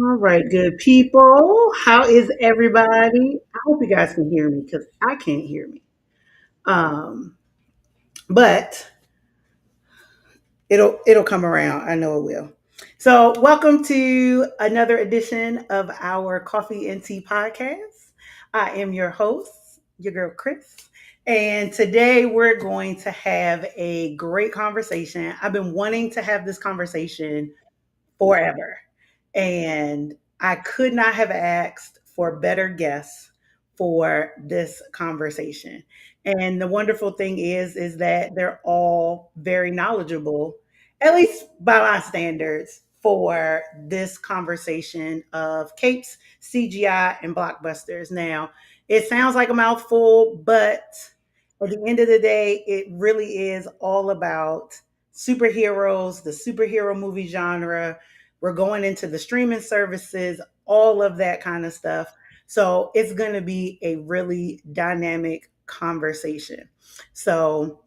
All right, good people. How is everybody? I hope you guys can hear me because I can't hear me. Um, but it'll come around. I know it will. So, welcome to another edition of our Coffee and Tea podcast. I am your host, your girl Chris, and today we're going to have a great conversation. I've been wanting to have this conversation forever. And I could not have asked for better guests for this conversation. And the wonderful thing is that they're all very knowledgeable, at least by my standards, for this conversation of capes, CGI, and blockbusters. Now, it sounds like a mouthful, but at the end of the day, it really is all about superheroes, the superhero movie genre. We're going into the streaming services, all of that kind of stuff. So it's going to be a really dynamic conversation. So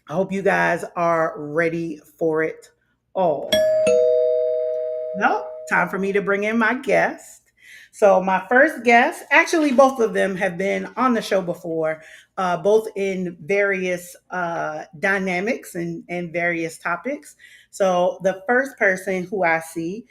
I hope you guys are ready for it all. Well, time for me to bring in my guest. So, my first guest, actually, both of them have been on the show before, both in various dynamics and various topics. So, the first person who I see,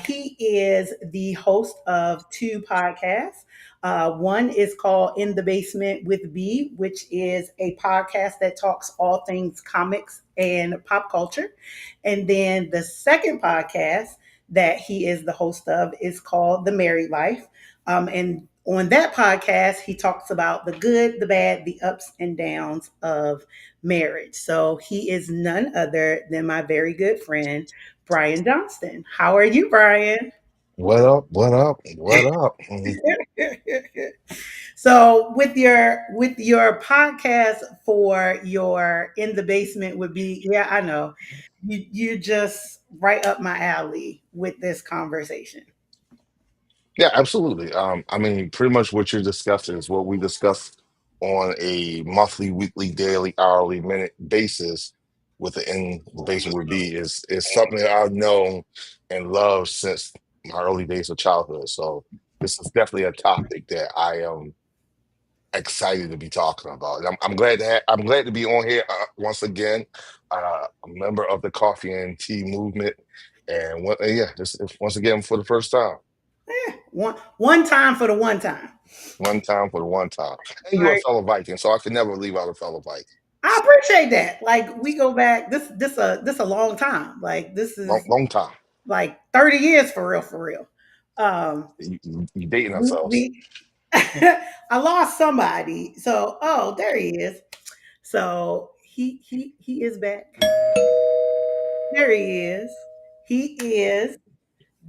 he is the host of two podcasts. One is called In the Basement with B, which is a podcast that talks all things comics and pop culture. And then the second podcast that he is the host of is called The Married Life. And on that podcast, he talks about the good, the bad, the ups and downs of marriage. So he is none other than my very good friend, Brian Johnston. How are you, Brian? What up? What up? What up? So with your podcast for your in the basement would be, yeah, I know. You just right up my alley with this conversation. Yeah, absolutely. I mean, pretty much what you're discussing is what we discuss on a monthly, weekly, daily, hourly, minute basis with the in the basement would be is something that I've known and loved since my early days of childhood. So this is definitely a topic that I am excited to be talking about. And I'm glad I'm glad to be on here once again, a member of the coffee and tea movement, and yeah, this is once again for the first time, One time for the one time. one time for the one time. And All you're a right. fellow Viking, so I can never leave out a fellow Viking. I appreciate that. Like we go back this a long time. Like this Long, is long time. like 30 years for real, for real. Um You dating ourselves. we I lost somebody. So there he is. So he is back. There he is. He is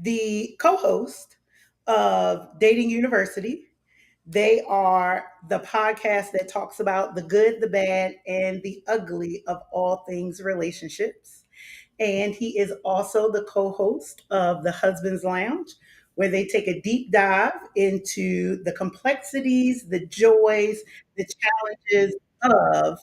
the co-host of Dating University. They are the podcast that talks about the good, the bad, and the ugly of all things relationships. And he is also the co host of The Husband's Lounge, where they take a deep dive into the complexities, the joys, the challenges of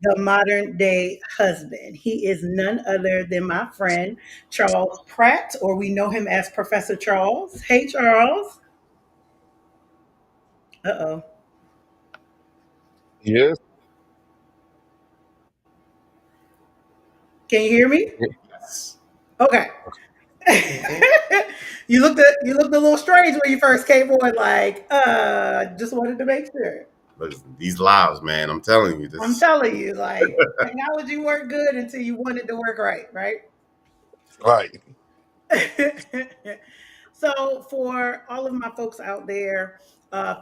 the modern day husband. He is none other than my friend, Charles Pratt, or we know him as Professor Charles. Hey, Charles. Uh oh. Yes. Can you hear me? Yes. Okay. You looked a little strange when you first came on, like, just wanted to make sure. Listen, these lives, man, I'm telling you, I'm this. telling you, like, technology worked good until you wanted to work right, right? Right. So, for all of my folks out there,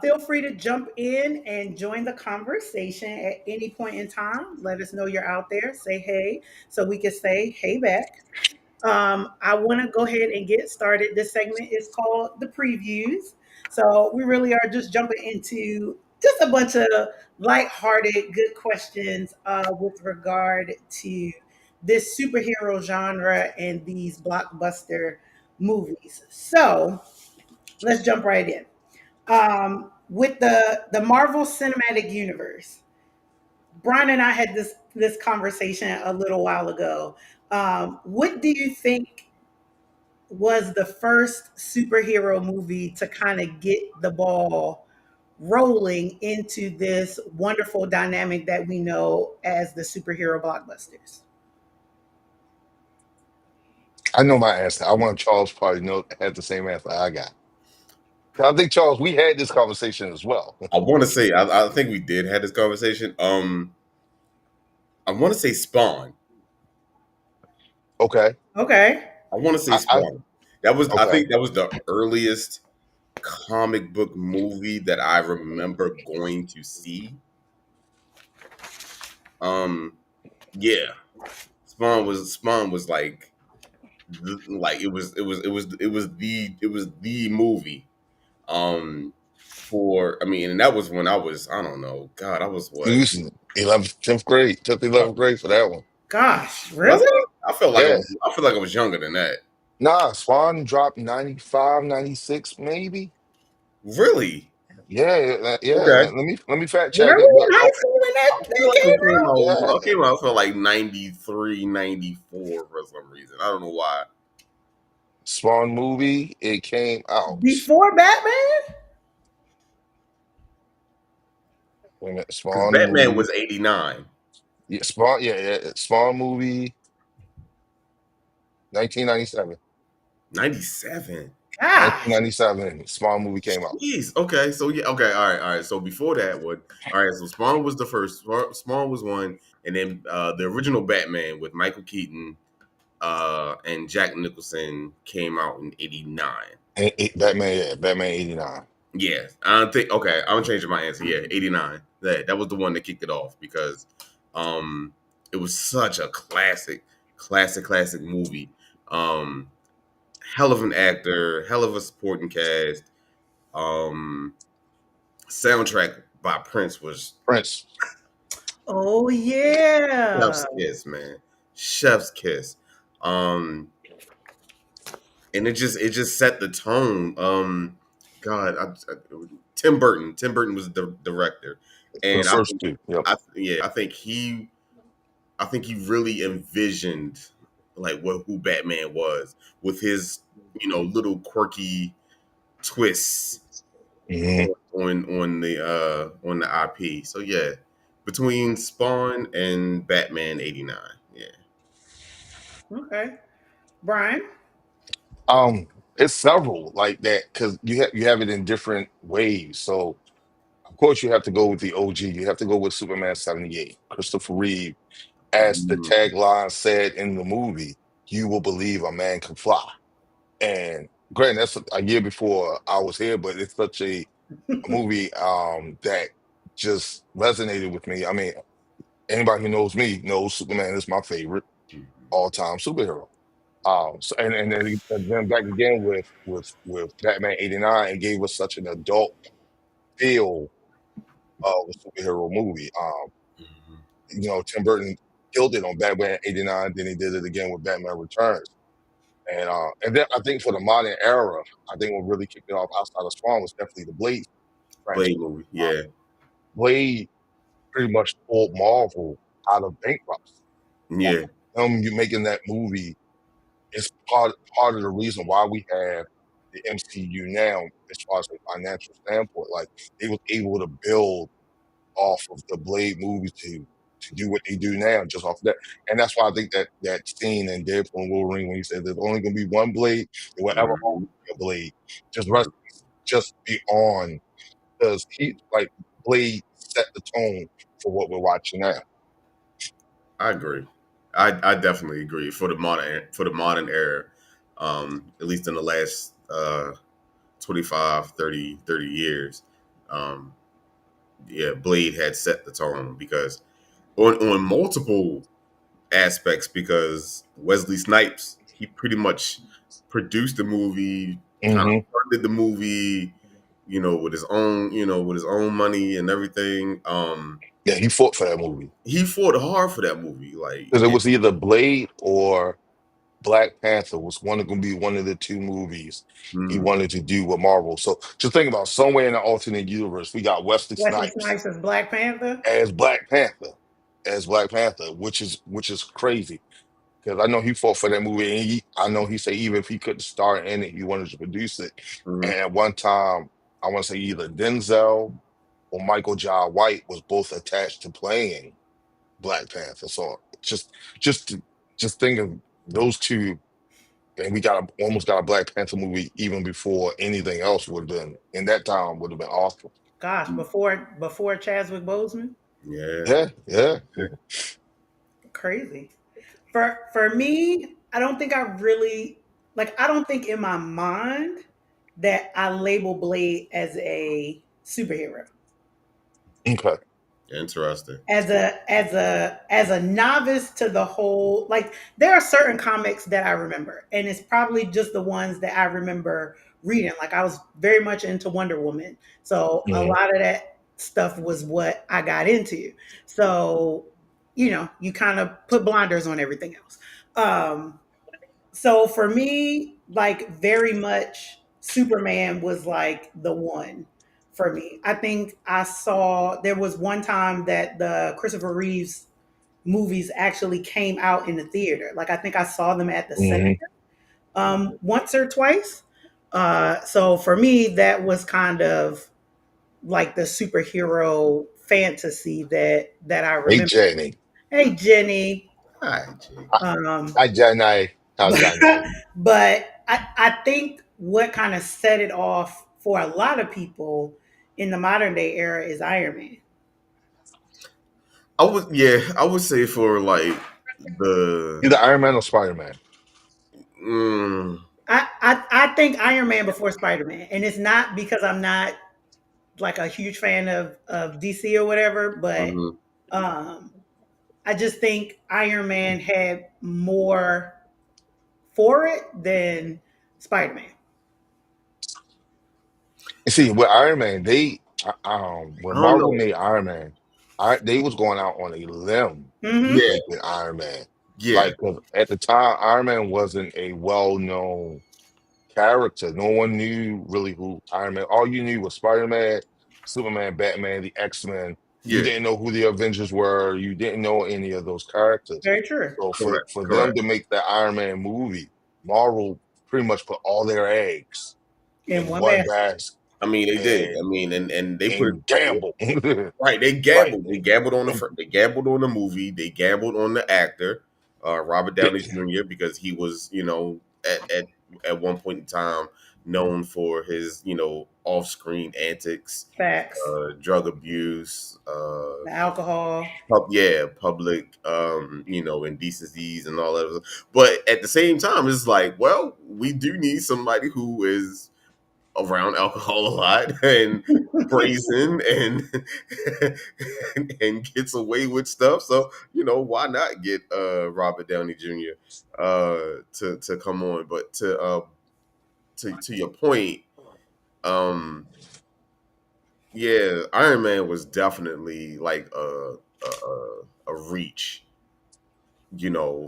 feel free to jump in and join the conversation at any point in time. Let us know you're out there. Say hey, so we can say hey back. I want to go ahead and get started. This segment is called the previews. So we really are just jumping into just a bunch of lighthearted, good questions with regard to this superhero genre and these blockbuster movies. So let's jump right in. With the Marvel Cinematic Universe, Brian and I had this conversation a little while ago. What do you think was the first superhero movie to kind of get the ball rolling into this wonderful dynamic that we know as the superhero blockbusters? I know my answer. I want Charles probably know had the same answer I got. I think Charles, we had this conversation as well. I want to say I think we did have this conversation. I want to say Spawn. Okay. Okay. I want to say I Spawn. That was I okay. think that was the earliest comic book movie that I remember going to see. Um, yeah, Spawn was like it was the movie. Um, for I mean, and that was when I was I don't know, God, I was what Using 11th, 10th grade, 10th, 11th grade for that one. Gosh, was really? I? I felt like Yeah. I feel like I was younger than that. Nah, Swan dropped 95, 96, maybe. Really? Yeah, yeah. Okay. Let me fact Were check we it. But in high school when I feel that like it came came out? out. I yeah, came out for like 93, 94 for some reason. I don't know why. Spawn movie, it came out. Before Batman? Wait a minute, Because Spawn Batman movie. was 89, Yeah, Spawn, yeah. Spawn movie, 1997. 97. Gosh. 1997, Spawn movie came out. Jeez. Okay. So yeah. Okay. All right. So before that, what? All right. So Spawn was the first. Spawn was one, and then the original Batman with Michael Keaton and Jack Nicholson came out in 89. Batman, yeah, Batman 89. Yeah, I don't think. Okay, I'm changing my answer. Yeah, 89. That was the one that kicked it off because um it was such a classic movie. Um, hell of an actor, hell of a supporting cast. Um, soundtrack by Prince was Prince. Oh yeah. chef's kiss, man. Chef's kiss. Um, and it just set the tone. God, Tim Burton. Tim Burton was the director, The and first two. Yep. I think he really envisioned like what who Batman was with his little quirky twists Hmm. on the IP. So yeah, between Spawn and Batman '89, yeah. Okay. Brian? It's several like that because you have it in different ways. So of course you have to go with the OG. You have to go with Superman 78. Christopher Reeve, as the Mm, tagline said in the movie, you will believe a man can fly. And granted, that's a year before I was here, but it's such a movie that just resonated with me. I mean, anybody who knows me knows Superman is my favorite mhm. all-time superhero. So and then back again with Batman '89, it gave us such an adult feel of a superhero movie. Mhm. Tim Burton killed it on Batman '89, then he did it again with Batman Returns. And then I think for the modern era, I think what really kicked it off outside of Spawn was definitely the Blade franchise. Blade movie, yeah, Blade pretty much pulled Marvel out of bankruptcy. yeah. You making that movie is part of the reason why we have the MCU now, as far as a financial standpoint. Like they was able to build off of the Blade movie to do what they do now, just off of that. And that's why I think that scene in Deadpool and Wolverine when he said there's only gonna be one Blade, and whatever Mhm. a Blade, just rest Mhm. just be on because he like Blade set the tone for what we're watching now. I agree. I definitely agree for the modern era. At least in the last 25, 30 years. Um, yeah, Blade had set the tone because on multiple aspects because Wesley Snipes he pretty much produced the movie, kind of Hmm. funded the movie, with his own money and everything. Yeah, he fought for that movie He fought hard for that movie, like because it yeah. was either Blade or Black Panther was going to be one of the two movies he Mhm. wanted to do with Marvel. So just think about somewhere in the alternate universe, we got Wesley Wesley Snipes Snipes as Black Panther? as Black Panther, which is crazy because I know he fought for that movie, and I know he said even if he couldn't star in it, he wanted to produce it. Hmm. And at one time, I want to say either Denzel or Michael Jai White was both attached to playing Black Panther. So just just think of those two, and we almost got a Black Panther movie even before anything else would have been in that time would have been awesome. Gosh, before Chadwick Boseman, Yeah. Yeah, yeah. crazy. For me, I don't think I really like. I don't think in my mind that I label Blade as a superhero. Okay. Interesting. As a novice to the whole, like, there are certain comics that I remember, and it's probably just the ones that I remember reading. Like, I was very much into Wonder Woman, so a Mhm. lot of that stuff was what I got into. So, you kind of put blinders on everything else. So for me, like, very much Superman was like the one for me. I think I saw there was one time that the Christopher Reeves movies actually came out in the theater. Like, I think I saw them at the cinema Mhm. once or twice. So for me, that was kind of like the superhero fantasy that I Hey remember. Jenny. Hey Jenny. Hi, Jay. Um, Hi Jenny. How's but Jenny? but I think what kind of set it off for a lot of people in the modern day era is Iron Man. I would say for like the Either Iron Man or Spider Man. mm, I think Iron Man before Spider Man, and it's not because I'm not like a huge fan of DC or whatever, but mhm. um, I just think Iron Man had more for it than Spider Man. And see, with Iron Man, when I don't Marvel know. made Iron Man, they was going out on a limb Mm-hmm. Yeah, making Iron Man. yeah, Like 'cause at the time, Iron Man wasn't a well-known character. No one knew really who Iron Man. All you knew was Spider-Man, Superman, Batman, the X-Men. You yeah. didn't know who the Avengers were. You didn't know any of those characters. Very true. So Correct, for them correct. to make that Iron Man movie, Marvel pretty much put all their eggs In in one one basket. basket I mean, they did. I and mean, and they put and gamble. right. They Like gambled. They gambled on they gambled on the movie. They gambled on the actor, Robert Downey Jr. because he was, at one point in time known for his, off screen antics, Facts. drug abuse, The alcohol. public, indecencies and all that. But at the same time, it's like, well, we do need somebody who is around alcohol a lot and brazen and gets away with stuff. So why not get Robert Downey Jr. To come on? But to your point, um, yeah, Iron Man was definitely like a reach,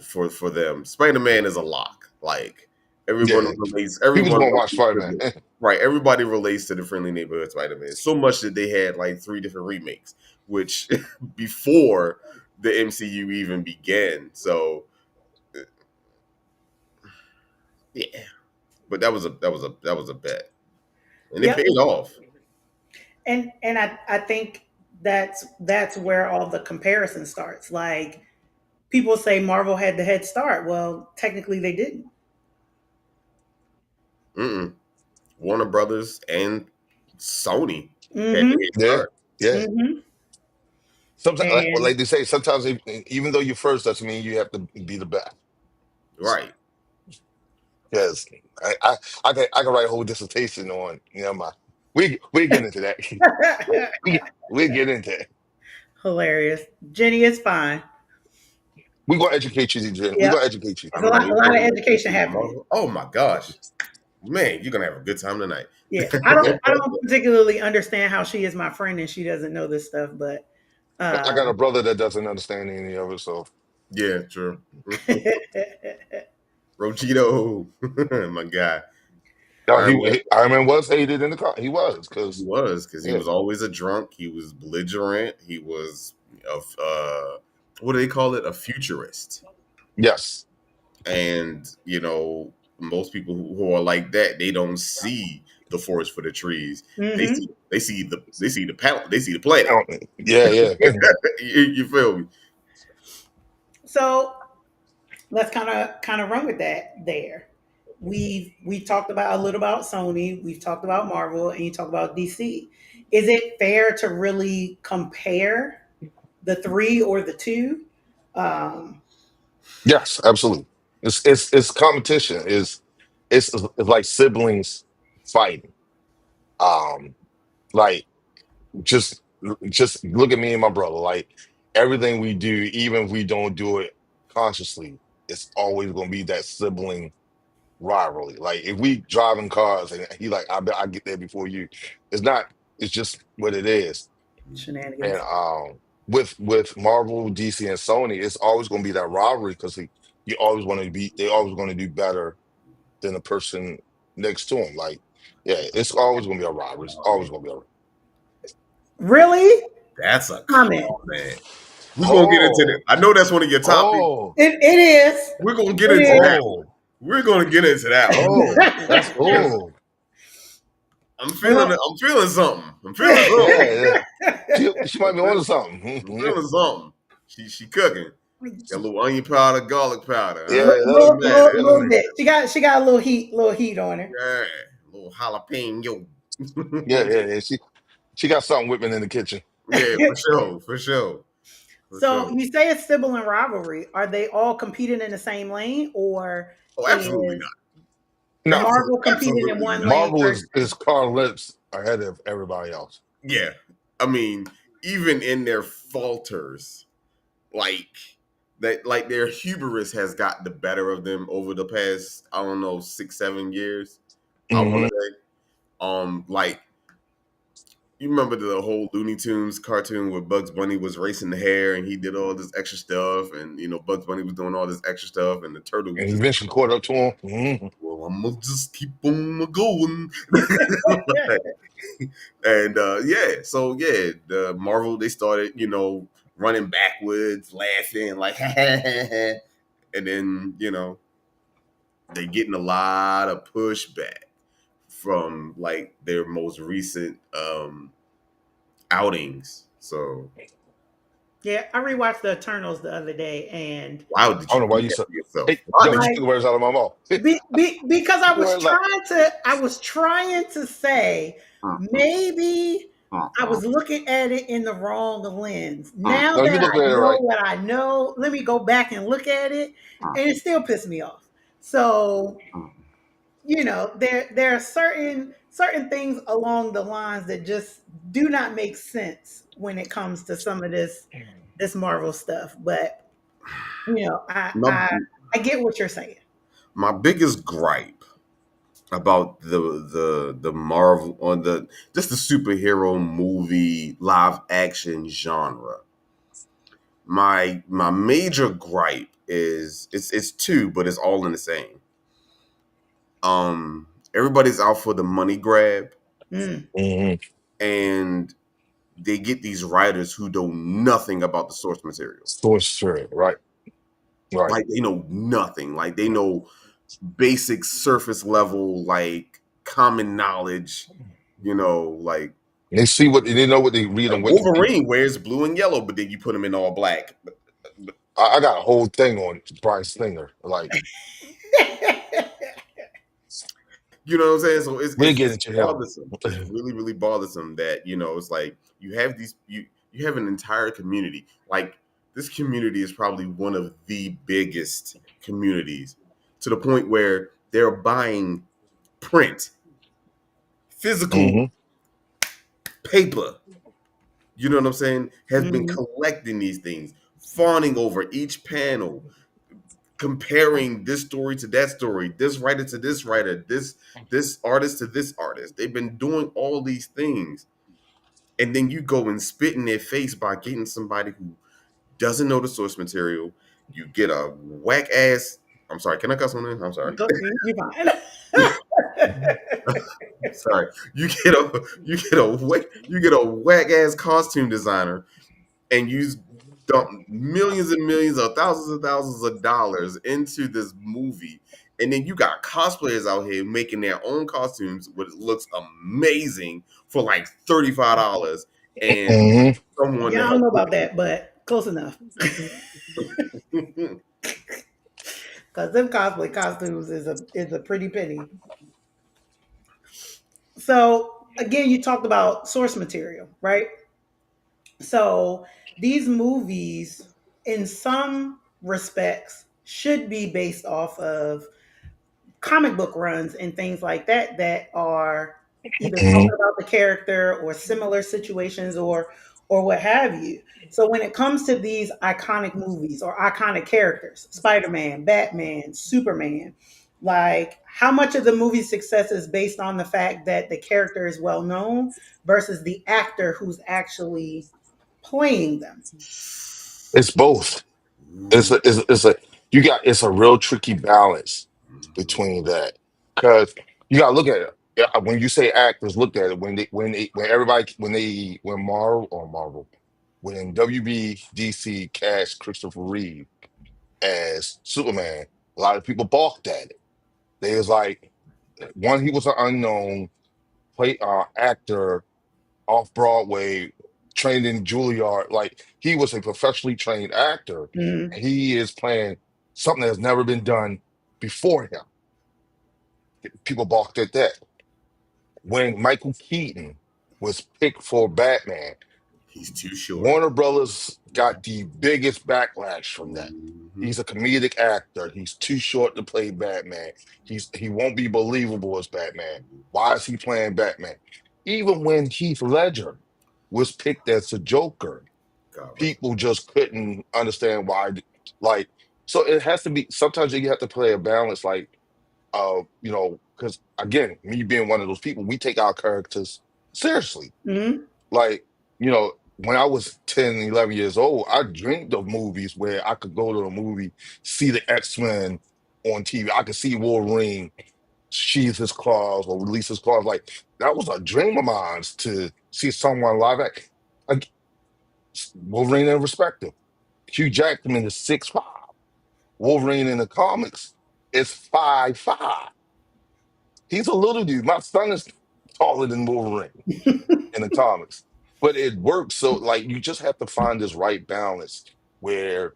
for them. Spider Man is a lock. Like everyone yeah, relates, he was everyone gonna watch relates Spider to Man. the right. Everybody relates to the Friendly Neighborhood Spider Man so much that they had like three different remakes, which before the MCU even began. So yeah, but that was a bet, and it Yep. paid off. And I think that's where all the comparison starts. Like, people say Marvel had the head start. Well, technically they didn't. Mm-mm. Warner Brothers and Sony had Mm-hmm. the head Yeah, start. yeah. Mm-hmm. Sometimes, And like they say, sometimes even though you're first, doesn't mean you have to be the best. Right. Because I can write a whole dissertation on. My we get into that. We get into it. hilarious. Jenny is fine. We gonna educate you, Jen. We Yep. gonna educate you. There's I'm a ready lot for of the education lecture happening. tomorrow. Oh my gosh, man, you're gonna have a good time tonight. Yeah. I don't particularly understand how she is my friend and she doesn't know this stuff, but I got a brother that doesn't understand any of it, so Yeah, true. Rojito, my guy. no, Iron Man, Iron Man was hated in the car. He was he because was because he yeah, was always a drunk. He was belligerent. He was a what do they call it? A futurist. yes, And most people who are like that, they don't see the forest for the trees. They Hmm. see they see the planet. Yeah, yeah. You feel me? So let's kind of run with that there. We've talked about a little about Sony, we've talked about Marvel, and you talk about DC. Is it fair to really compare the three or the two? Um, Yes, absolutely. It's competition. It's like siblings fighting. Um, like just just look at me and my brother. Like everything we do, even if we don't do it consciously, it's always gonna be that sibling rivalry. Like if we driving cars and he like, I bet I get there before you. It's not. It's just what it is. And Shenanigans. with Marvel, DC, and Sony, it's always going to be that rivalry because you always want to be. They always going to do better than the person next to him. Like, yeah, it's always going to be a rivalry. It's always going to be a. Really? That's a Comment. call, man. We're gonna get into that. Oh, I know that's one of your topics. oh, It is. We're gonna get into It that is. one. oh, We're gonna get into that one. oh. That's 'Cause oh, I'm feeling Well, it. I'm feeling something. I'm feeling something. yeah, yeah. She might I'm be onto feeling, something. I'm feeling something. She cooking. Got a little onion powder, garlic powder. Yeah, Huh? What you mad at? little bit. She got a little heat on her. Yeah, a little jalapeno. yeah, yeah, yeah. She got something whipping in the kitchen. Yeah, for sure, for sure, for So sure. you say it's sibling rivalry. Are they all competing in the same lane, or Oh, absolutely is not. No, Absolutely, Marvel competing in absolutely one not. lane Marvel is versus? Carl Lips ahead of everybody else. Yeah, I mean, even in their falters, like like their hubris has got the better of them over the past, I don't know, 6, 7 years. I want Hmm. to say, like you remember the whole Looney Tunes cartoon where Bugs Bunny was racing the hare and he did all this extra stuff, and Bugs Bunny was doing all this extra stuff, and the turtle was And he just, eventually caught up to him. Mhm. well, I'm gonna just keep on going. And yeah, so yeah, the Marvel, they started, running backwards, laughing like, and then they getting a lot of pushback from like their most recent outings. So Yeah, I rewatched the Eternals the other day, and why did I don't you know why do you that said. to yourself? Hey, Why yo, did you you? took like the words out of my mouth. because Took the words out. I was trying to say maybe I was looking at it in the wrong lens. Now No, you that looked I at it know right. what I know, let me go back and look at it, and it still pissed me off. So there are certain things along the lines that just do not make sense when it comes to some of this Marvel stuff. But I My I I get what you're saying. my biggest gripe about the Marvel on the just the superhero movie live action genre. My major gripe is it's two, but it's all in the same. Everybody's out for the money grab, Mm. Hmm. and they get these writers who know nothing about the source material. Source sure, right, right. Like they know nothing. Like they know basic surface level, like common knowledge. Like They see what they know what they read on Wikipedia. Wolverine wears blue and yellow, but then you put him in all black. I got a whole thing on Brian Singer. Like You know what I'm saying? So it's we'll it's, get it's into him. bothersome. It's really really bothersome that it's like you have you have an entire community. Like this community is probably one of the biggest communities to the point where they're buying print, physical Hmm. paper. You know what I'm saying? Has been Mhm. collecting these things, fawning over each panel, comparing this story to that story, this writer to this writer, this artist to this artist. They've been doing all these things, and then you go and spit in their face by getting somebody who doesn't know the source material. You get a whack ass. I'm sorry. Can I cuss on this? I'm sorry. You're fine. Sorry. You get a whack ass costume designer and use dump millions and millions or thousands of dollars into this movie, and then you got cosplayers out here making their own costumes, which looks amazing for like $35, and Mhm. someone to Yeah, I don't help know put about that, but close enough. it. Because them cosplay costumes is a pretty penny. So again, you talked about source material, right? So these movies, in some respects, should be based off of comic book runs and things like that that are either Mhm. talking about the character or similar situations or what have you. So when it comes to these iconic movies or iconic characters, Spider-Man, Batman, Superman, like how much of the movie's success is based on the fact that the character is well known versus the actor who's actually playing them? It's both. It's a, Ooh. it's a you got it's a real tricky balance Mhm. between that because you got to look at it. Yeah, when you say actors, look at it when everybody when Marvel when WBDC cast Christopher Reeve as Superman, a lot of people balked at it. They was like, one, he was an unknown play actor off Broadway, trained in Juilliard. Like he was a professionally trained actor, Mhm. and he is playing something that has never been done before him. People balked at that. When Michael Keaton was picked for Batman, He's too short. Warner Brothers got the biggest backlash from that. Mhm. He's a comedic actor. He's too short to play Batman. He won't be believable as Batman. Why is he playing Batman? Even when Heath Ledger was picked as the Joker, Golly. people just couldn't understand why. Like, so it has to be. Sometimes you have to play a balance. Like, because again, me being one of those people, we take our characters seriously. Mhm. Like, when I was 10, 11 years old, I dreamed of movies where I could go to a movie, see the X-Men on TV. I could see Wolverine sheathe his claws or release his claws. Like, that was a dream of mine to see someone live act. Like, Wolverine in perspective. Hugh Jackman is 6'5". Wolverine in the comics is 5'5". He's a little dude. My son is taller than Wolverine in the comics. But it works. So like you just have to find this right balance where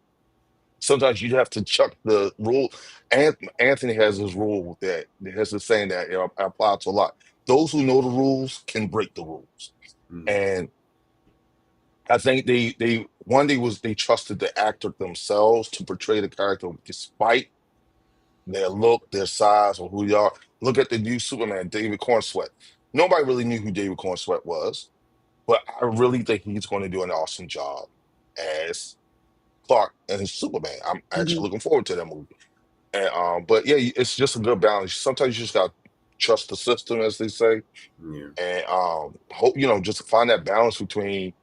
sometimes you have to chuck the rule. Anthony has this rule that has this saying that I apply to a lot. Those who know the rules can break the rules. Mm. And I think they one day was they trusted the actor themselves to portray the character despite their look, their size, or who they are. Look at the new Superman, David Cornsweet. Nobody really knew who David Cornsweet was. But I really think he's going to do an awesome job as Clark and his Superman. I'm actually Mhm. looking forward to that movie. And but yeah, it's just a good balance. Sometimes you just got to trust the system, as they say, Yeah. and hope just find that balance between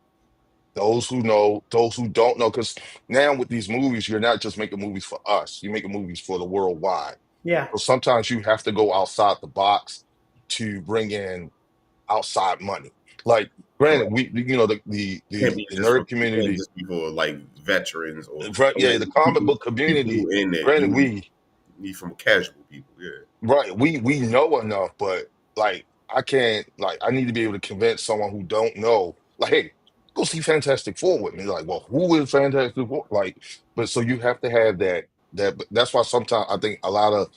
those who know, those who don't know. Because now with these movies, you're not just making movies for us; you're making movies for the worldwide. Yeah. So sometimes you have to go outside the box to bring in outside money. Like, granted, Correct. the nerd It can't community, just be for like veterans or right? I mean, Yeah, the comic people book people community. in there. Granted, we You need from casual people. Yeah. right, we know enough, but like, I can't like I need to be able to convince someone who don't know, like, hey, go see Fantastic Four with me. Like, well, who is Fantastic Four? Like, but so you have to have that. But that's why sometimes I think a lot of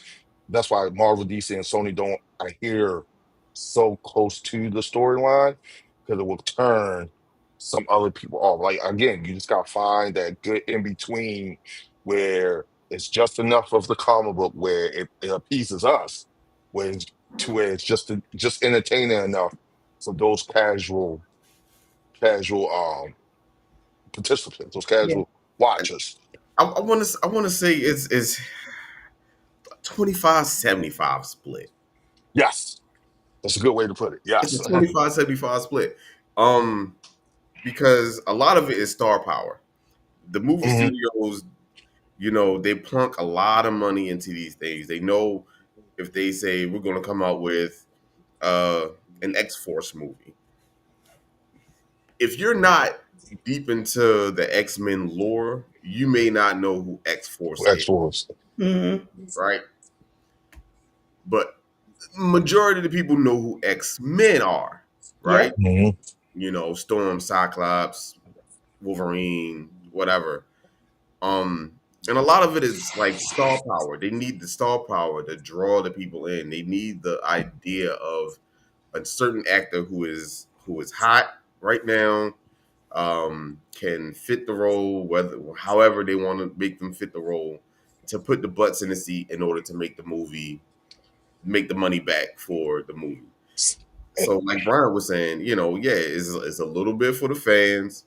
that's why Marvel, DC, and Sony don't adhere so close to the storyline because it will turn some other people off. Like again, you just gotta find that good in between where it's just enough of the comic book where it appeases us, where it's just entertaining enough for those casual participants, those Yeah. casual watchers. I want to say it's 25-75 split. Yes, that's a good way to put it. It's Yes. a 25-75 split. Um, because a lot of it is star power. The movie Hmm. studios, they plunk a lot of money into these things. They know if they say we're going to come out with uh, an X Force movie, if you're not deep into the X-Men lore, you may not know who X-Force X is, Force. Hmm. right? But majority of the people know who X-Men are, right? Yep. Hmm. You know, Storm, Cyclops, Wolverine, whatever. And a lot of it is like star power. They need the star power to draw the people in. They need the idea of a certain actor who is hot right now, can fit the role, whether however they want to make them fit the role, to put the butts in the seat in order to make the money back for the movie. So, like Brian was saying, yeah, it's a little bit for the fans,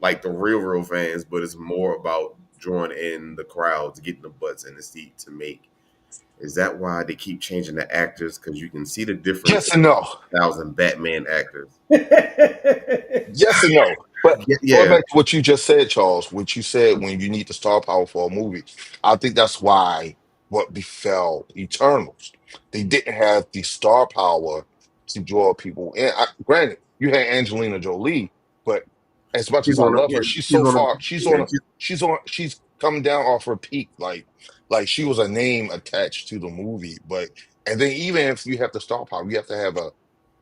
like the real fans, but it's more about drawing in the crowds, getting the butts in the seat to make. Is that why they keep changing the actors? Because you can see the difference Yes in and no. 1,000 Batman actors. Yes and no. But Yeah, going yeah. back to what you just said, Charles, what you said when you need the star power for a movie, I think that's why what befell Eternals. They didn't have the star power to draw people in. Granted, you had Angelina Jolie, but as much as She's I on. love Yeah, her, she's she's so on. far. She's Yeah, on. She's come down off her peak. Like she was a name attached to the movie. But and then even if you have the star power, you have to have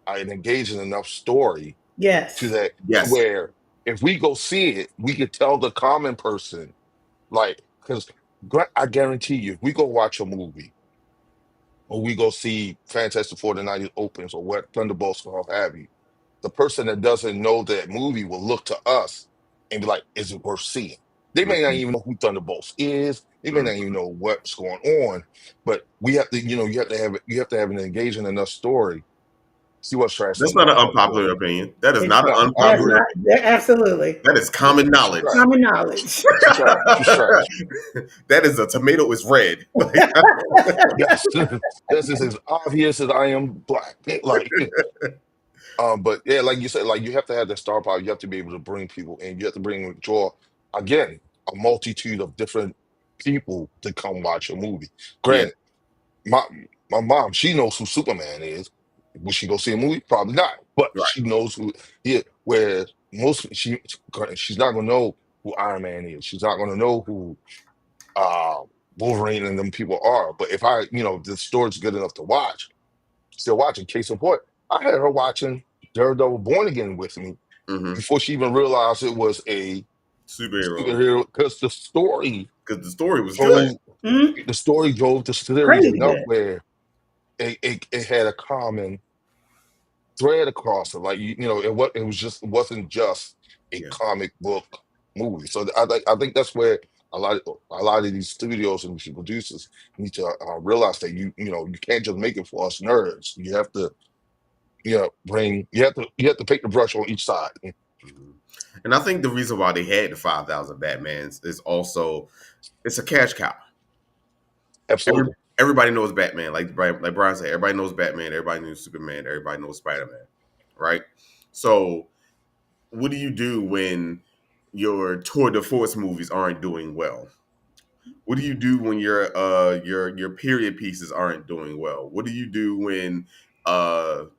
an engaging enough story to Yes. that to yes. where if we go see it, we could tell the common person, like, because I guarantee you, if we go watch a movie or we go see Fantastic Four the night it opens or what Thunderbolts or what have you, the person that doesn't know that movie will look to us and be like, is it worth seeing? They may not Mhm, even know who Thunderbolts is. They may not even mhm. know what's going on. But we have to, you have to have an engaging enough story. See what's trash That's on not that an part. unpopular opinion. That is It, not an No, I that's unpopular agree. not opinion. absolutely That is Yeah, common it's knowledge. trash. common knowledge. It's trash. It's trash. That is a tomato is red. Like, Yes, this is as obvious as I am black. Like, but yeah, like you said, like you have to have the star power. You have to be able to bring people in. You have to draw again a multitude of different people to come watch a movie. yeah, Granted, my my mom, she knows who Superman is. Will she go see a movie? Probably not. But right. she knows who he is. Whereas she's not gonna know who Iron Man is. She's not gonna know who uh Wolverine and them people are. But if the story's good enough to watch, still watching. Case in point, I had her watching Daredevil Born Again with me Hmm. before she even realized it was a Superhero, superhero because because the story was good. drove Mhm. the story drove the series Crazy enough good. where it had a common thread across it. Like it wasn't just a Yeah. comic book movie. So I think that's where a lot of these studios and these producers need to realize that you can't just make it for us nerds. You have to you have to pick the brush on each side. Mhm. And I think the reason why they had the 5,000 Batmans is also it's a cash cow. Every, Absolutely. everybody knows Batman. Like Brian said, everybody knows Batman. Everybody knows Superman. Everybody knows Spider Man. Right. So what do you do when your tour de force movies aren't doing well? What do you do when your period pieces aren't doing well? What do you do when the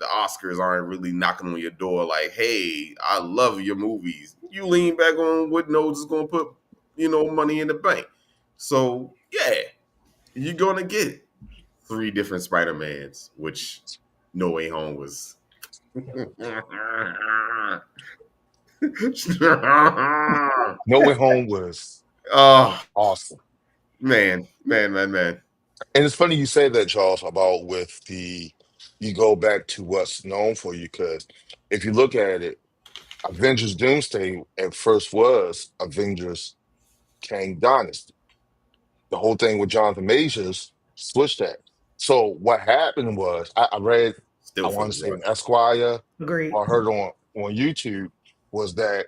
Oscars aren't really knocking on your door like, hey, I love your movies. You lean back on what knows is gonna put, money in the bank. So yeah, you're gonna get three different Spider-Mans, which No Way Home was. No Way Home was Oh awesome. man, man, man, man. And it's funny you say that, Charles, about with you go back to what's known for you, because if you look at it, Avengers Doomsday at first was Avengers Kang Dynasty. The whole thing with Jonathan Majors switched that. So what happened was I read, I Still want feels to say in rushed. Esquire Agreed. or heard on YouTube was that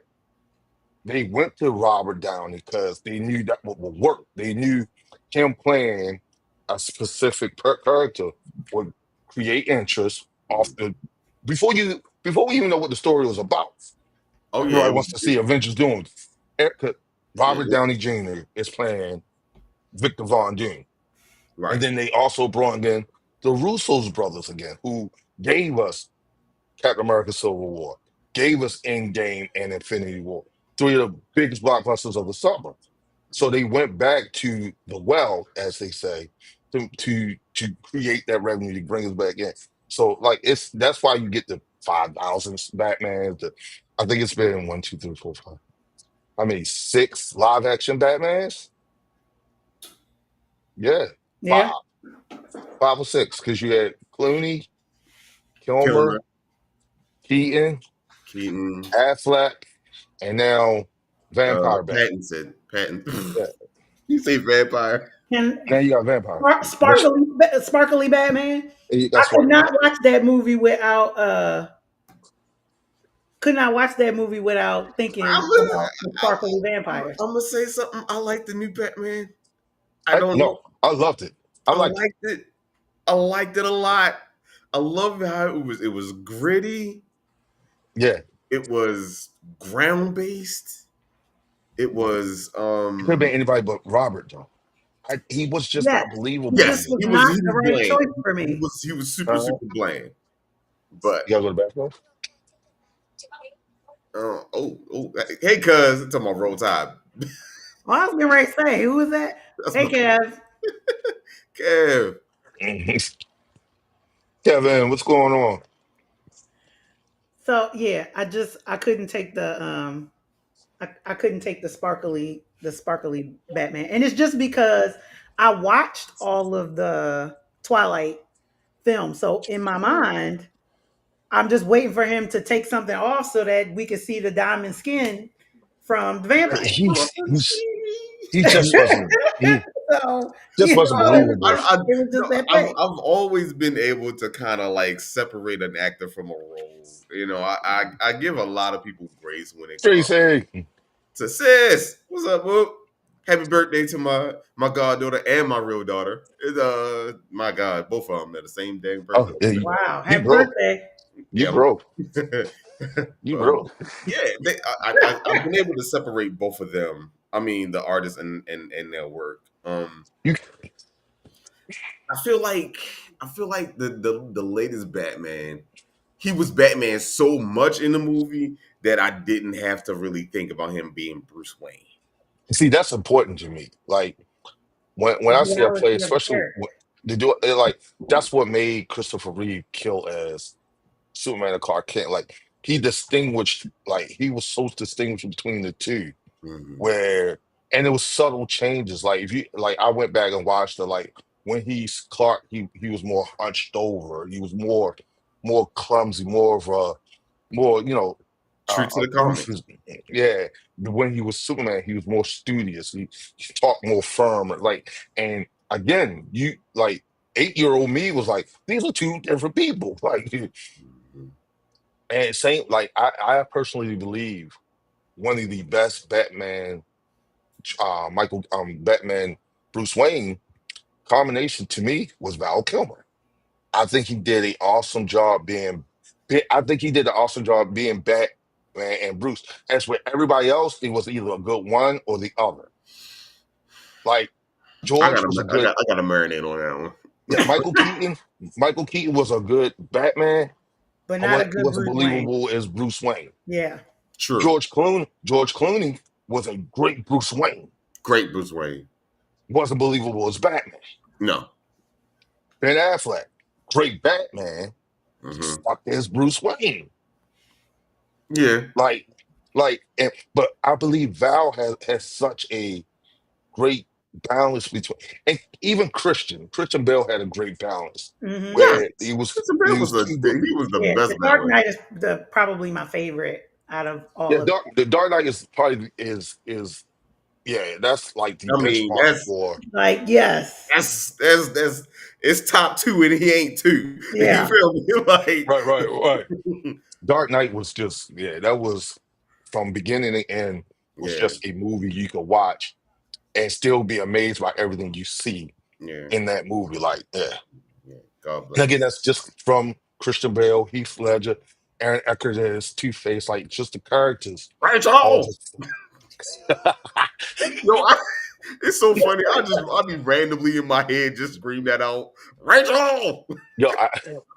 they went to Robert Downey because they knew that would work. They knew him playing a specific character would create interest off Mhm. before we even know what the story was about. Oh yeah, Everybody wants to see Avengers doing. yeah, Robert Downey Jr. is playing Victor Von Doom, and right. then they also brought in the Russo's brothers again, who gave us Captain America: Civil War. gave us Endgame and Infinity War, three of the biggest blockbusters of the summer. So they went back to the well, as they say, to create that revenue to bring us back in. So like that's why you get the 5,000 Batman. I think it's been one, two, three, four, five. I mean, six live action Batmans. Yeah, Yeah. five, five or six, because you had Clooney, Kilmer, Kilmer, Keaton, Keaton, Affleck, and now Vampire Bat. Patton. Yeah. You say vampire? And Now you got Vampire. Which sparkly Batman. I that's could what. not watch that movie without could not watch that movie without I'm thinking gonna, about the sparkly vampires. I'm gonna say something. I like the new Batman. I I don't know. no, I loved it. I I liked it. liked it. I liked it a lot. I love how it was. It was gritty. Yeah, It was ground based. It was it could have been anybody but Robert though. He was just Yes. not He believable to just yes, me. was not he the was right bland. choice for me. He was super Uh, super bland. But you gotta go to the bathroom. hey, cuz it's on my roll tide. Well, I was getting ready to say, who was that? That's Hey my Kev. Kev. Kevin, what's going on? So yeah, I couldn't take I couldn't take the sparkly Batman. And it's just because I watched all of the Twilight films. So in my mind, I'm just waiting for him to take something off so that we can see the diamond skin from the vampire. He just wasn't So, just wasn't believable. it was just No, that thing. I've always been able to kind of like separate an actor from a role. I give a lot of people grace when it comes Tracy, to sis. What's up, whoop? Happy birthday to my goddaughter and my real daughter. It's my God, both of them are the same dang oh, birthday. yeah, Wow. you Happy broke. birthday. You Yeah, broke. You um, broke. yeah. I've been able to separate both of them. I mean, the artists and their work. You I feel like the latest Batman, he was Batman so much in the movie that I didn't have to really think about him being Bruce Wayne. see that's important to me. Like when The I see a play, duality of the especially character. they do it like that's what made Christopher Reeve kill as Superman and Clark Kent. Like he distinguished, like he was so distinguished between the two, Hmm. where and it was subtle changes. Like if you like, I went back and watched the like when he's Clark, he was more hunched over. He was more clumsy, more of a more True to the Bruce comics. was yeah. When he was Superman, he was more studious. He talked more firm. Like and again, you like 8-year-old me was like, these are two different people. Like Mhm. and same like I personally believe one of the best Batman Batman Bruce Wayne combination to me was Val Kilmer. I think he did an awesome job I think he did an awesome job being Batman and Bruce. As with everybody else, it was either a good one or the other. Like George was a good I gotta marinate on that one. yeah, Michael Keaton was a good Batman. But I not a good wasn't Bruce Wayne. believable as Bruce Wayne. Yeah. True. George Clooney was a great Bruce Wayne. Great Bruce Wayne. Wasn't believable as Batman. No. Ben Affleck, great Batman, Hmm. sucked as Bruce Wayne. Yeah. Like, but I believe Val has such a great balance between, and even Christian Bale had a great balance Hmm. where Yes. Christian he Bale was too good. he was the Yeah. best The Dark balance. Knight is probably my favorite out of Yeah, all of The Dark Knight is probably is yeah, that's like the I mean, benchmark for them. Like, yes. that's it's top two and he ain't two. You Yeah. feel me? Like right. Dark Knight was just yeah, that was from beginning to end was yeah, just a movie you could watch and still be amazed by everything you see yeah, in that movie. Like, yeah. yeah. God And bless again, that's just from Christian Bale, Heath Ledger, Aaron Eckhart as Two Face, like just the characters. him. All Rachel! just Yo, it's so funny. I'll be randomly in my head just scream that out. Rachel! yo,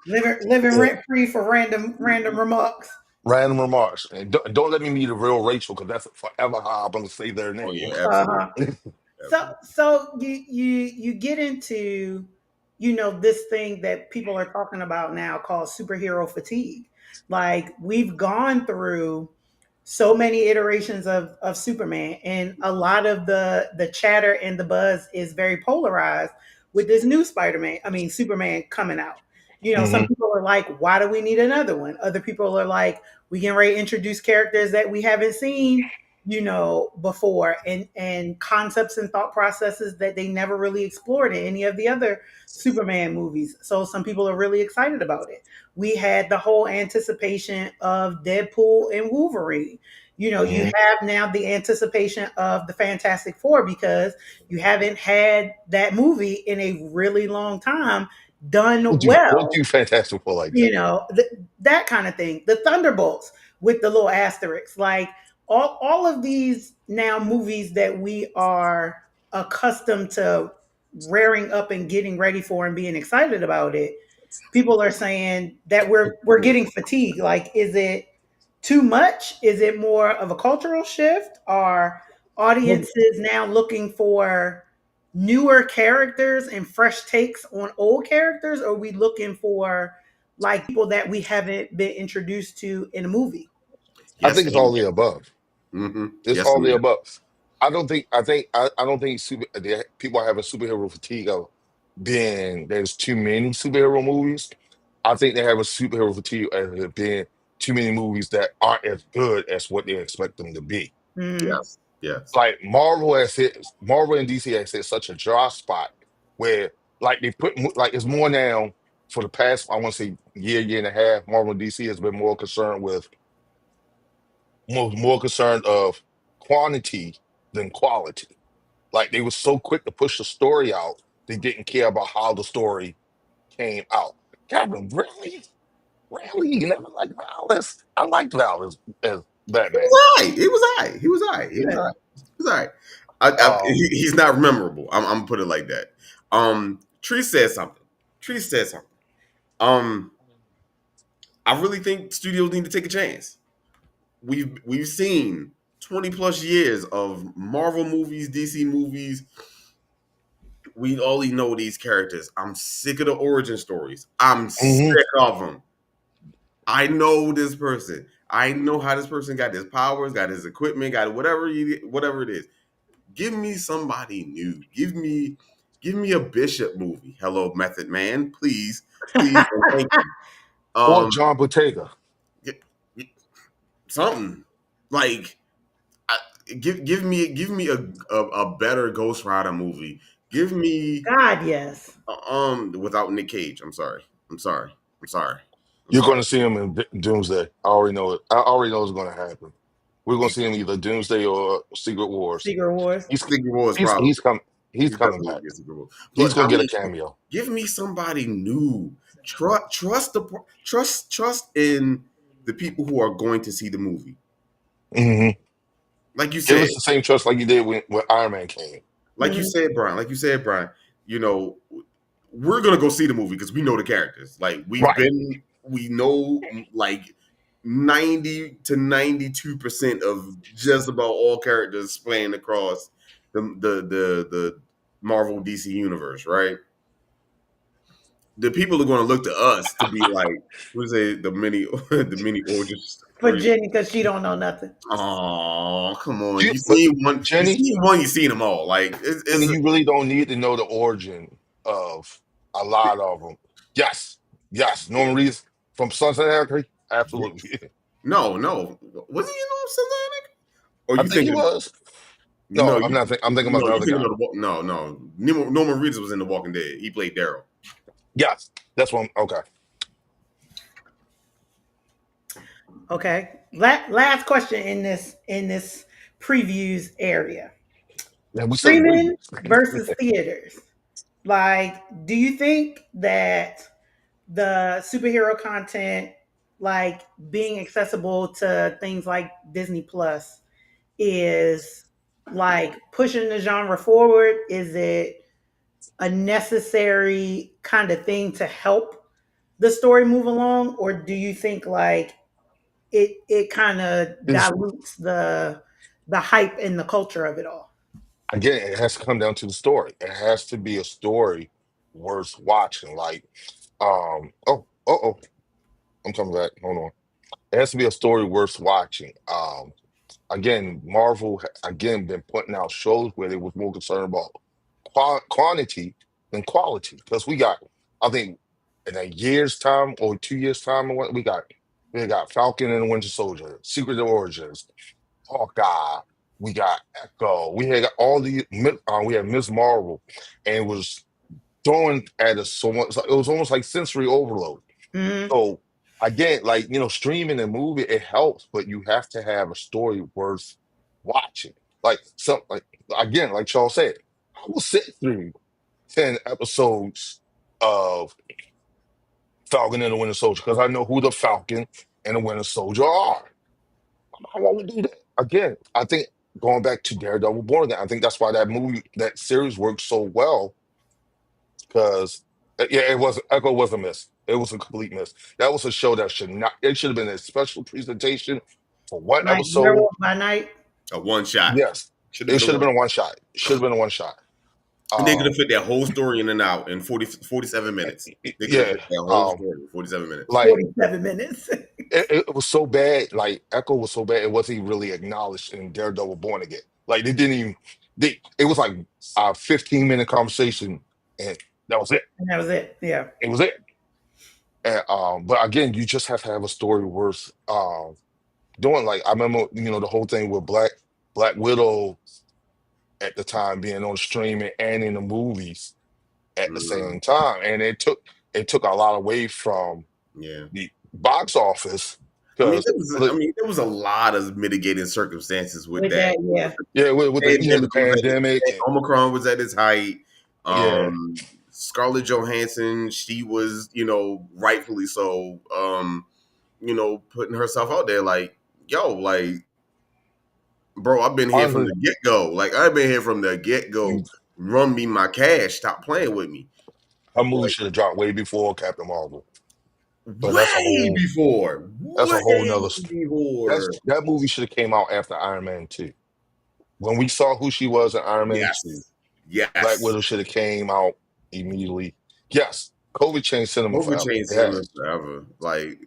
Living yeah, rent free for random remarks. Random remarks. And don't let me meet a real Rachel because that's forever how I'm going to say their Oh name. yeah, absolutely, Uh-huh. So absolutely. so you get into this thing that people are talking about now called superhero fatigue. Like we've gone through so many iterations of Superman, and a lot of the chatter and the buzz is very polarized with this new Spider-Man. I mean Superman coming out. Some Hmm. people are like, why do we need another one? Other people are like, we can ready to introduce characters that we haven't seen before, and concepts and thought processes that they never really explored in any of the other Superman movies. So some people are really excited about it. We had the whole anticipation of Deadpool and Wolverine. You Hmm. have now the anticipation of the Fantastic Four because you haven't had that movie in a really long time done Don't well, do Fantastic Four like that. that kind of thing. The Thunderbolts with the little asterisks, like all of these now movies that we are accustomed to rearing up and getting ready for and being excited about it. People are saying that we're getting fatigued. Like, is it too much? Is it more of a cultural shift? Are Well, audiences now looking for newer characters and fresh takes on old characters? Or are we looking for like people that we haven't been introduced to in a movie? I Yes think it's and all the above. It's yes all and the yeah. above. I don't think people are having superhero fatigue of being there's too many superhero movies. I think they have a superhero fatigue as there being too many movies that aren't as good as what they expect them to be. Hmm. Yes, yes, Like Marvel and DC has hit such a dry spot where like they like it's more now for the past I want to say year and a half. Marvel and DC has been more concerned with more concerned of quantity than quality. Like they were so quick to push the story out, they didn't care about how the story came out. Kevin, really? Really? You never liked Val? I liked Val as He Batman. was alright. He was alright. He was alright. He was Good. alright. He was alright. Um, He's not memorable. I'm gonna put it like that. Tree said something. Tree said something. Um, I really think studios need to take a chance. We've seen 20 plus years of Marvel movies, DC movies. We only know these characters. I'm sick of the origin stories. I'm mhm. sick of them. I know this person. I know how this person got his powers, got his equipment, got whatever it is. Give me somebody new. Give me a Bishop movie. Hello, Method Man, please, please, and thank you. Or Um, John Bottega. g- g- something like I, give me a better Ghost Rider movie. Give me God, yes. without Nick Cage. I'm sorry. I'm sorry. I'm sorry. I'm You're going sorry. to see him in Doomsday. I already know it. I already know what's going to happen. We're going to see him either Doomsday or Secret Wars. Secret Wars. He's Secret Wars he's probably. he's coming. He's He's coming definitely back. a Secret Wars. He's But going I to get a mean, cameo. give me somebody new. Trust in the people who are going to see the movie. Hmm. Like you Give said, us the same trust like you did when Iron Man came. Mhm. Like you said, Brian. You know, we're gonna go see the movie because we know the characters. Like Right. we know like 90 to 92% of just about all characters playing across the Marvel DC universe, right? The people are going to look to us to be like, what is it, the mini the mini origin For story. Jenny, because she don't know nothing. Oh, come on! But You Jenny, seen one, you seen them all. Like Jenny, it's you really don't need to know the origin of a lot of them. Yes, yes. Norman Reedus from Sons of Anarchy, absolutely. no. Was he in Sonic? Or I you think he thinking? was. No, No, I'm not. I'm thinking about no, the you other thinking guy. of no. Norman Reedus was in The Walking Dead. He played Daryl. Yes, that's one. Okay. Okay. Last question in this previews area. Yeah, we said Streaming movies. versus theaters. Like, do you think that the superhero content, like being accessible to things like Disney Plus, is like pushing the genre forward? Is it a necessary kind of thing to help the story move along? Or do you think like it kind of It's dilutes the hype and the culture of it all. again, it has to come down to the story. It has to be a story worth watching. Like, I'm coming back. Hold on. It has to be a story worth watching. Again, Marvel again been putting out shows where they was more concerned about quantity than quality. Because we got, I think, in a year's time or 2 years time, or what we got Falcon and the Winter Soldier, Secret Origins, Hawkeye. We got Echo. We had all the we had Miss Marvel, and it was throwing at us so much. It was almost like sensory overload. Hmm. So again, like streaming and movie, it helps, but you have to have a story worth watching. Like some, like again, like Charles said, I will sit through 10 episodes of Falcon and the Winter Soldier because I know who the Falcon and the Winter Soldier are. I won't do that again. I think going back to Daredevil Born Again, I think that's why that movie, that series works so well because yeah, it was Echo was a miss. It was a complete miss. That was a show that should not. It should have been a special presentation for one Like episode. Werewolf by Night. A one shot. Yes, Should have it been a should have one. been a one shot. It should have been a one shot. And they could have Um, fit that whole story in and out in 47 minutes. They could have yeah. fit that whole story in 47 minutes. Like 47 minutes. it was so bad. Like Echo was so bad. It wasn't even really acknowledged in Daredevil Born Again. Like they didn't even. It was like a 15-minute conversation, and that was it. And that was it. Yeah. It was it. And, but again, you just have to have a story worth doing. Like I remember, the whole thing with Black Widow at the time being on streaming and in the movies at the Mm, same time, and it took a lot away from yeah. the box office I mean, because there was a lot of mitigating circumstances with With that. that, yeah. yeah, with the Pandemic the was at its, pandemic and Omicron was at its height. yeah, Scarlett Johansson, she was, rightfully so, putting herself out there like, yo, like, bro, I've been here from honestly, the get go. Like, I've been here from the get go. Run me my cash. Stop playing with me. her movie Like, should have dropped way before Captain Marvel. But way before. that's a whole Way nother. before. That movie should have came out after Iron Man 2. When we saw who she was in Iron Man 2, Yes. Black Yes. Widow should have came out immediately. Yes, COVID changed cinema COVID forever. changed It cinema has. forever. Like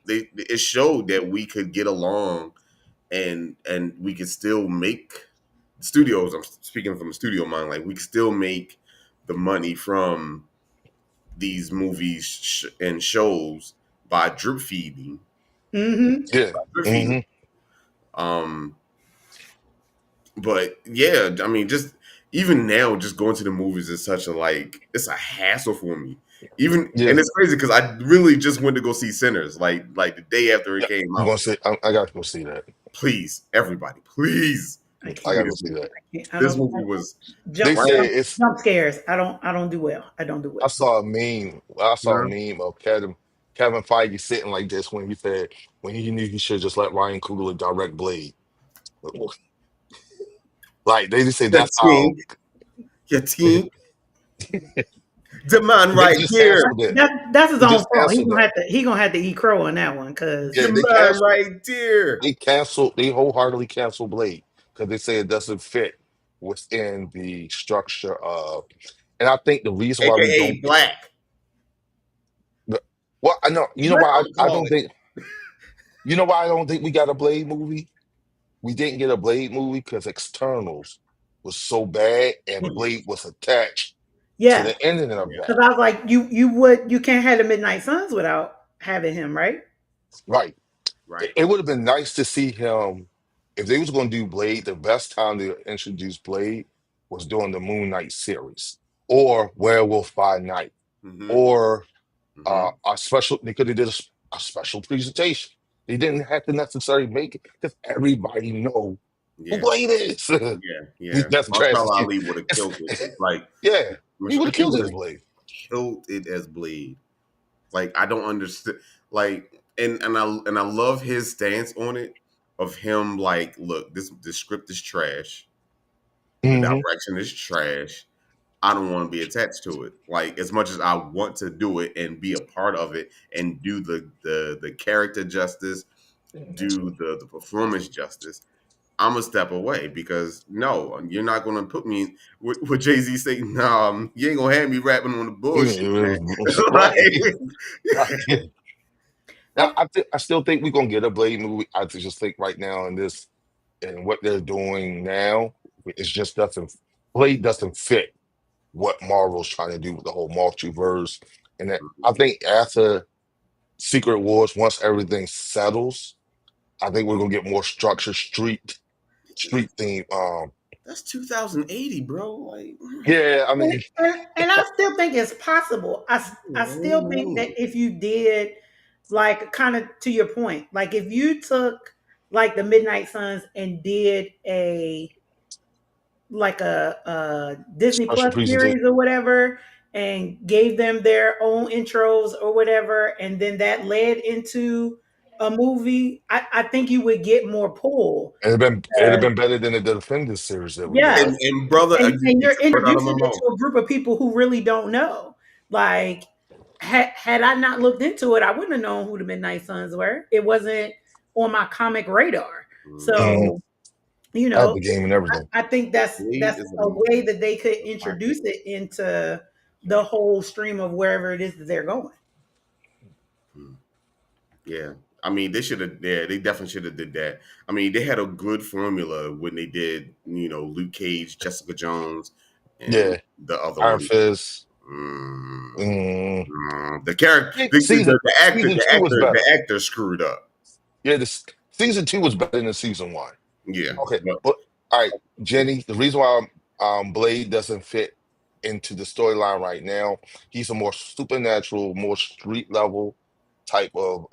it showed that we could get along and we could still make studios. I'm speaking from a studio mind. Like we could still make the money from these movies and shows by drip feeding. Hmm. Yeah. Drip feeding. Hmm. Um, but yeah, I mean, just even now, just going to the movies is such a it's a hassle for me. Even Yeah. and it's crazy because I really just went to go see Sinners like the day after it Yeah. came You out. gonna say I gotta go see that. Please, everybody, please I I see can't. gotta go this see movie. that. I can't. I This don't. movie was They Jump, say right. jump, it's jump scares. I don't do well. I don't do I well. saw a meme. I saw a No, meme of Kevin Feige sitting like this when he said when he knew he should just let Ryan Coogler direct Blade. Like they just say your that's how team, your team, the man they right just here, canceled it. That's his They own just fault. canceled that. He gonna have to eat crow on that one because the Yeah, they man canceled. right there, They wholeheartedly canceled Blade because they say it doesn't fit within the structure of. And I think the reason why we aka don't get Black. well, I know you know Black why I'm I call don't it. think I don't think we got a Blade movie. We didn't get a Blade movie because Externals was so bad Oh and yeah, Blade was attached to yeah. the ending of yeah, Because that. I was like, you can't have the Midnight Suns without having him, right? Right. right. It would have been nice to see him if they was going to do Blade. The best time to introduce Blade was during the Moon Knight series or Werewolf by Night Mm-hmm. or Mm-hmm. a special. They could have did a special presentation. They didn't have to necessarily make it because everybody know who Yeah, Blade is. yeah, yeah. That's a trash Marshall excuse. Ali would have It's, killed it. Like yeah, he would have he killed would it as have Blade. killed it as Blade. Like I don't understand. Like and I love his stance on it of him. Like, look, this script is trash. The Hmm. direction is trash. I don't want to be attached to it. Like as much as I want to do it and be a part of it and do the character justice do the performance justice, I'm a step away because no, you're not going to put me with Jay Z saying, "No, you ain't gonna have me rapping on the bullshit, man." Right. Like, Now, I still think we're gonna get a Blade movie. Just think right now in this and what they're doing now, it just doesn't Blade doesn't fit what Marvel's trying to do with the whole multiverse. And that, I think after Secret Wars, once everything settles, I think we're gonna get more structured street theme. that's 2080, bro. Like, Yeah, I And, mean, and I still think it's possible. I still think that if you did, like, kind of to your point, like if you took like the Midnight Suns and did a Disney special Plus presentation. series or whatever, and gave them their own intros or whatever, and then that led into a movie, I think you would get more pull. It'd have been better than the Defenders series that we got. Yes. and brother, And get you're your word out of my introducing it mouth. to a group of people who really don't know. Like, had I not looked into it, I wouldn't have known who the Midnight Suns were. It wasn't on my comic radar. Mhm. Mhm. So, you I have know, the game and everything. I think Blade that's is a way that they could my introduce it into the whole stream of wherever it is that they're going. Hmm. Yeah, I mean, they should have. Yeah, they definitely should have did that. I mean, they had a good formula when they did, Luke Cage, Jessica Jones, and Yeah, the other Iron one. Fist. Mm, Mm. the character, I think season two was better. the actor screwed up. Yeah, this season two was better than season one. Yeah, Okay, but but all right, Jenny. The reason why Blade doesn't fit into the storyline right now, he's a more supernatural, more street level type of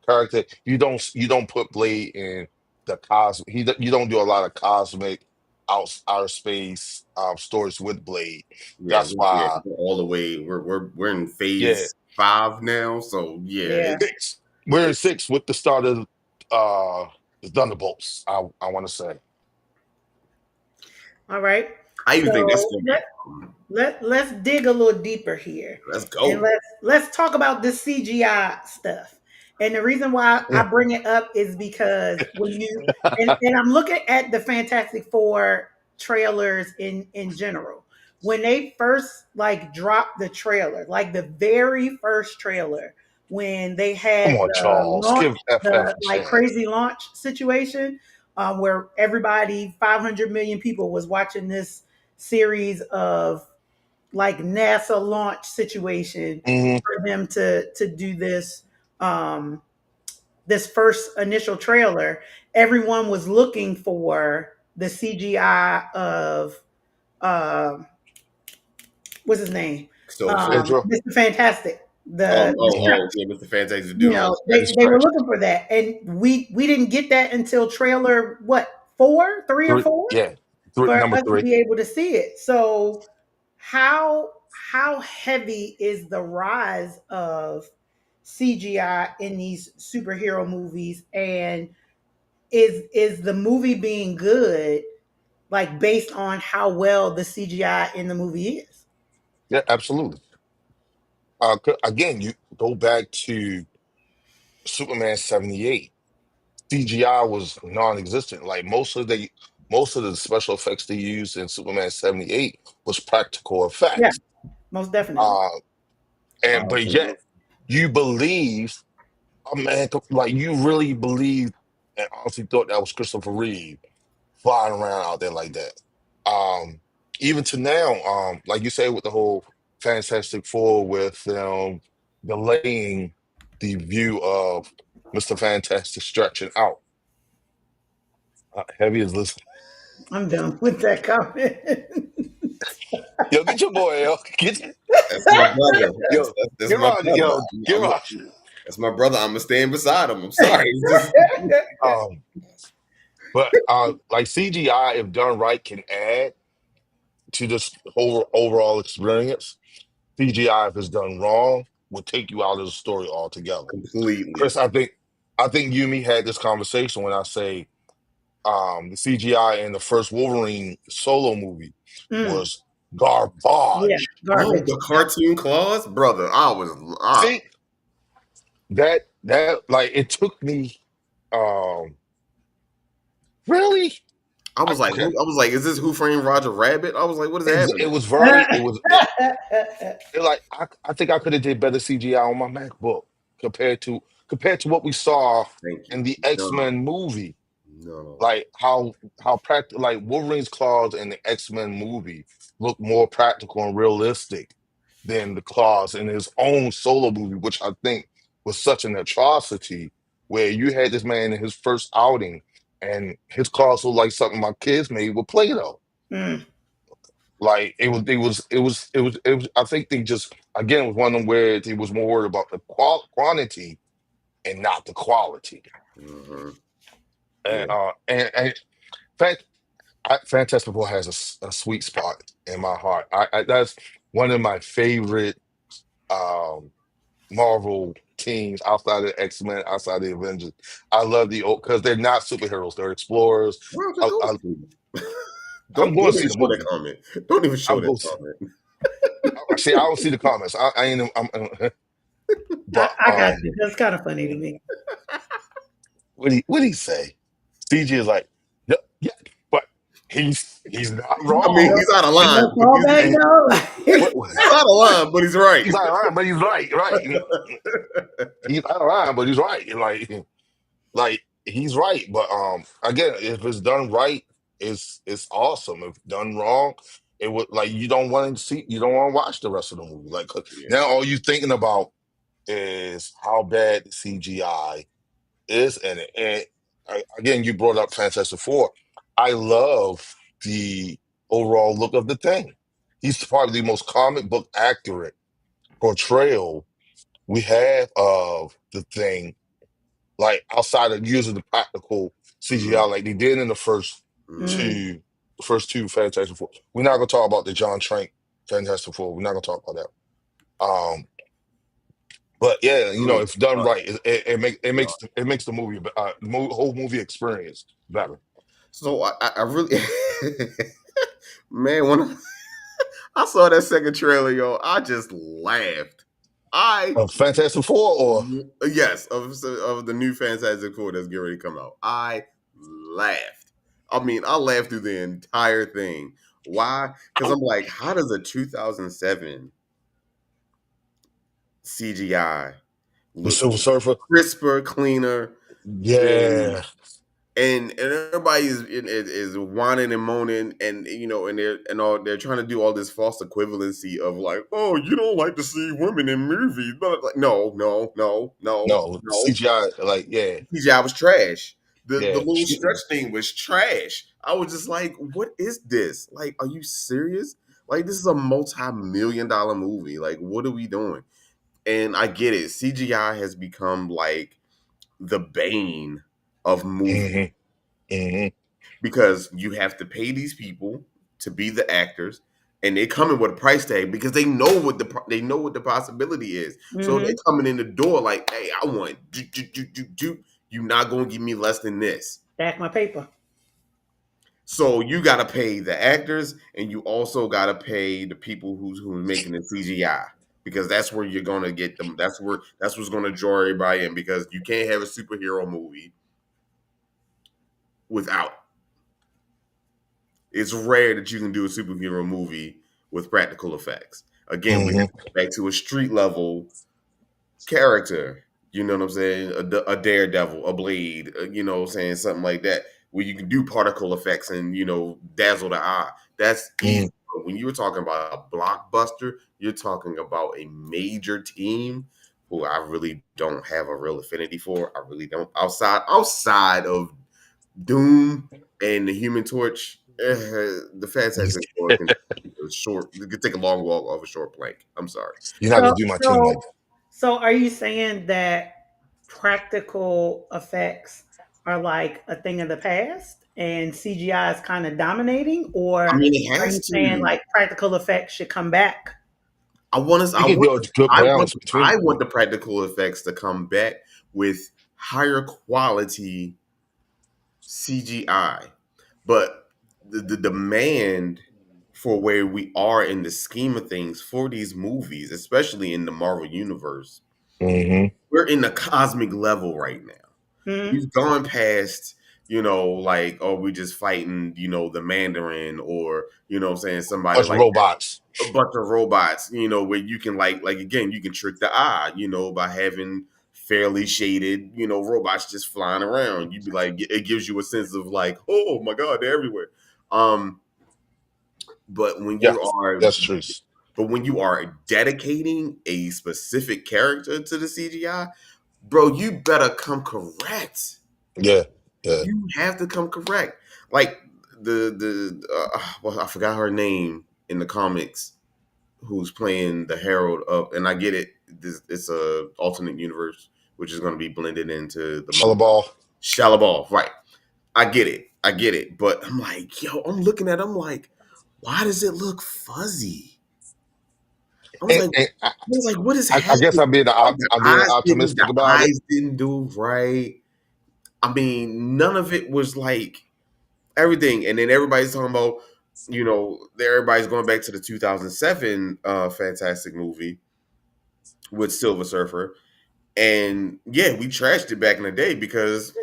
character. You don't put Blade in the cosmic. You don't do a lot of cosmic outer space stories with Blade. yeah, That's why. we're all the way. We're in Yeah, phase 5 now. So yeah, Yeah. six. We're in six with the start of uh the Thunderbolts. I want to say. All right. I even think that's So gonna be. let's dig a little deeper here, Let's and go. let's talk about this CGI stuff. And the reason why I bring it up is because when you and I'm looking at the Fantastic Four trailers in general. When they first like dropped the trailer, like the very first trailer, when they Come had on, the Charles. launch, Give FF the a like chance. crazy launch situation, where everybody, 500 million people, was watching this series of like NASA launch situation Hmm. for them to do this um this first initial trailer. Everyone was looking for the CGI of uh, what's his name, So, Pedro. Mr. Fantastic, the strip. yeah, Mr. Fantastic You do. know, Head they were scratch. looking for that, and we didn't get that until trailer what, four, three or Three. four, Yeah. Three, for number us to three. be able to see it. So how heavy is the rise of CGI in these superhero movies, and is the movie being good like based on how well the CGI in the movie is? Yeah, absolutely. Again, you go back to Superman 78. CGI was non-existent. Like most of the special effects they used in Superman 78 was practical Yeah, effects. most definitely. Uh and Oh, but yet you believe, oh man, like you really believed and honestly thought that was Christopher Reeve flying around out there like that. Um, Even to now, like you say with the whole Fantastic Four with delaying the view of Mr. Fantastic stretching out. Heavy is listening. I'm done with that comment. Yo, get your boy, yo. Get that's my brother. yo, That's get my on, brother. yo, get on. That's my brother. I'm gonna stand beside him. I'm sorry. It's just Um, but like CGI, if done right, can add to this whole overall experience. CGI, if it's done wrong, will take you out of the story altogether. completely Chris, I think you and me had this conversation when I say the CGI in the first Wolverine solo movie Mm, was yeah, garbage. oh, garbage. the cartoon claws, brother. I was See that like it took me. Um, really? I Okay. was like, is this Who Framed Roger Rabbit? I was like, what is It happening? was very. Like I think I could have did better CGI on my MacBook compared to what we saw Thank in you. the No, X-Men movie. no. Like how practical, like Wolverine's claws in the X-Men movie look more practical and realistic than the claws in his own solo movie, which I think was such an atrocity. Where you had this man in his first outing, and his claws look like something my kids made with Play-Doh. Mm, Like I think they just again it was one of them where they was more worried about the quantity and not the quality. Hmm. And Yeah. fact, Fantastic Four has a sweet spot in my heart. That's one of my favorite um, Marvel teams outside of X-Men, outside of the Avengers. I love the old because they're not superheroes; they're explorers. Why don't you I, go I, to? I'm Don't going to see even the show that movie. comment. Don't even show I'm that going. comment. I see. I don't see the comments. I ain't. I, But I got you. That's kind of funny to me. what he say? CG is like, yeah, yeah, but he's not I mean, wrong. he's out of Ain't line, no but fallback And though. what he's out of line, but he's right. he's out of line, but he's right, right. He's out of line, but he's right. Like he's right. But again, if it's done right, it's awesome. If done wrong, it would like you don't want to watch the rest of the movie. Like 'cause Yeah. now all you thinking about is how bad the CGI is in it. And again, you brought up Fantastic Four. I love the overall look of the thing. He's probably the most comic book accurate portrayal we have of the thing, like outside of using the practical CGI Hmm. like they did in the first Hmm. Mm. two Fantastic Four. We're not gonna talk about the John Trank Fantastic Four. We're not gonna talk about that. But yeah, I mean, if done uh, right, no. it makes the movie whole movie experience better. So I really, man, when I saw that second trailer, yo, I just laughed. I Fantastic Four or yes, of the new Fantastic Four that's getting ready to come out. I laughed. I mean, I laughed through the entire thing. Why? Because I'm like, how does a 2007 CGI the look Silver Surfer? crisper, cleaner, and Yeah, and everybody is whining and moaning, and they're trying to do all this false equivalency of like, oh, you don't like to see women in movies, but like, no, no, no, no, no no. CGI. Like CGI was trash. The yeah. little stretch thing was trash. I was just like, what is this? Like, are you serious? Like, this is a multi-million-dollar movie. Like, what are we doing? And I get it. CGI has become like the bane of movies hmm hmm because you have to pay these people to be the actors, and they come in with a price tag because they know what the possibility is. So they Hmm. coming in the door like, hey, I want you not gonna give me less than this. Stack my paper. So you got to pay the actors, and you also got to pay the people who's making the CGI because that's where you're gonna get them. That's what's gonna draw everybody in because you can't have a superhero movie without. It's rare that you can do a superhero movie with practical effects. Again, we have hmm to go back to a street level character. You know what I'm saying? A daredevil, a blade. You know what I'm saying? Something like that where you can do particle effects and dazzle the eye. That's easy. But when you're talking about a blockbuster, you're talking about a major team who I really don't have a real affinity for. I really don't. Outside of Doom and the Human Torch, the Fantastic Four can take a short. You can take a long walk off a short plank. I'm sorry. You're not gonna So, do my team like so, so, are you saying that practical effects are like a thing of the past, and CGI is kind of dominating, I or mean, it are has you saying to. like practical effects should come back? I want to. it could be a good balance between I the want the practical effects to come back with higher quality CGI, but the demand for where we are in the scheme of things for these movies, especially in the Marvel universe, two. we're in the cosmic level right now. Mm-hmm. We've gone past, like, oh, we just fighting, the Mandarin, or what I'm saying, somebody Us like robots. a bunch of robots, where you can like again, you can trick the eye, by having fairly shaded, robots just flying around. You'd be like, it gives you a sense of like, oh my God, they're everywhere. Um, but when Yeah, you are that's true. but when you are dedicating a specific character to the CGI, bro, you better come correct. Yeah, yeah. You have to come correct. Like well, I forgot her name in the comics, who's playing the Herald of, and I get it. It's a alternate universe, which is going to be blended into the movie. Ball. Shalabal, right? I get it. I get it. But I'm like, yo, I'm looking at. I'm like, why does it look fuzzy? I was like, And what is I guess happening? Like the I'm being eyes didn't, optimistic the about it. eyes didn't do right. I mean, none of it was like everything. And then everybody's talking about, everybody's going back to the 2007 Fantastic movie with Silver Surfer. And yeah, we trashed it back in the day because,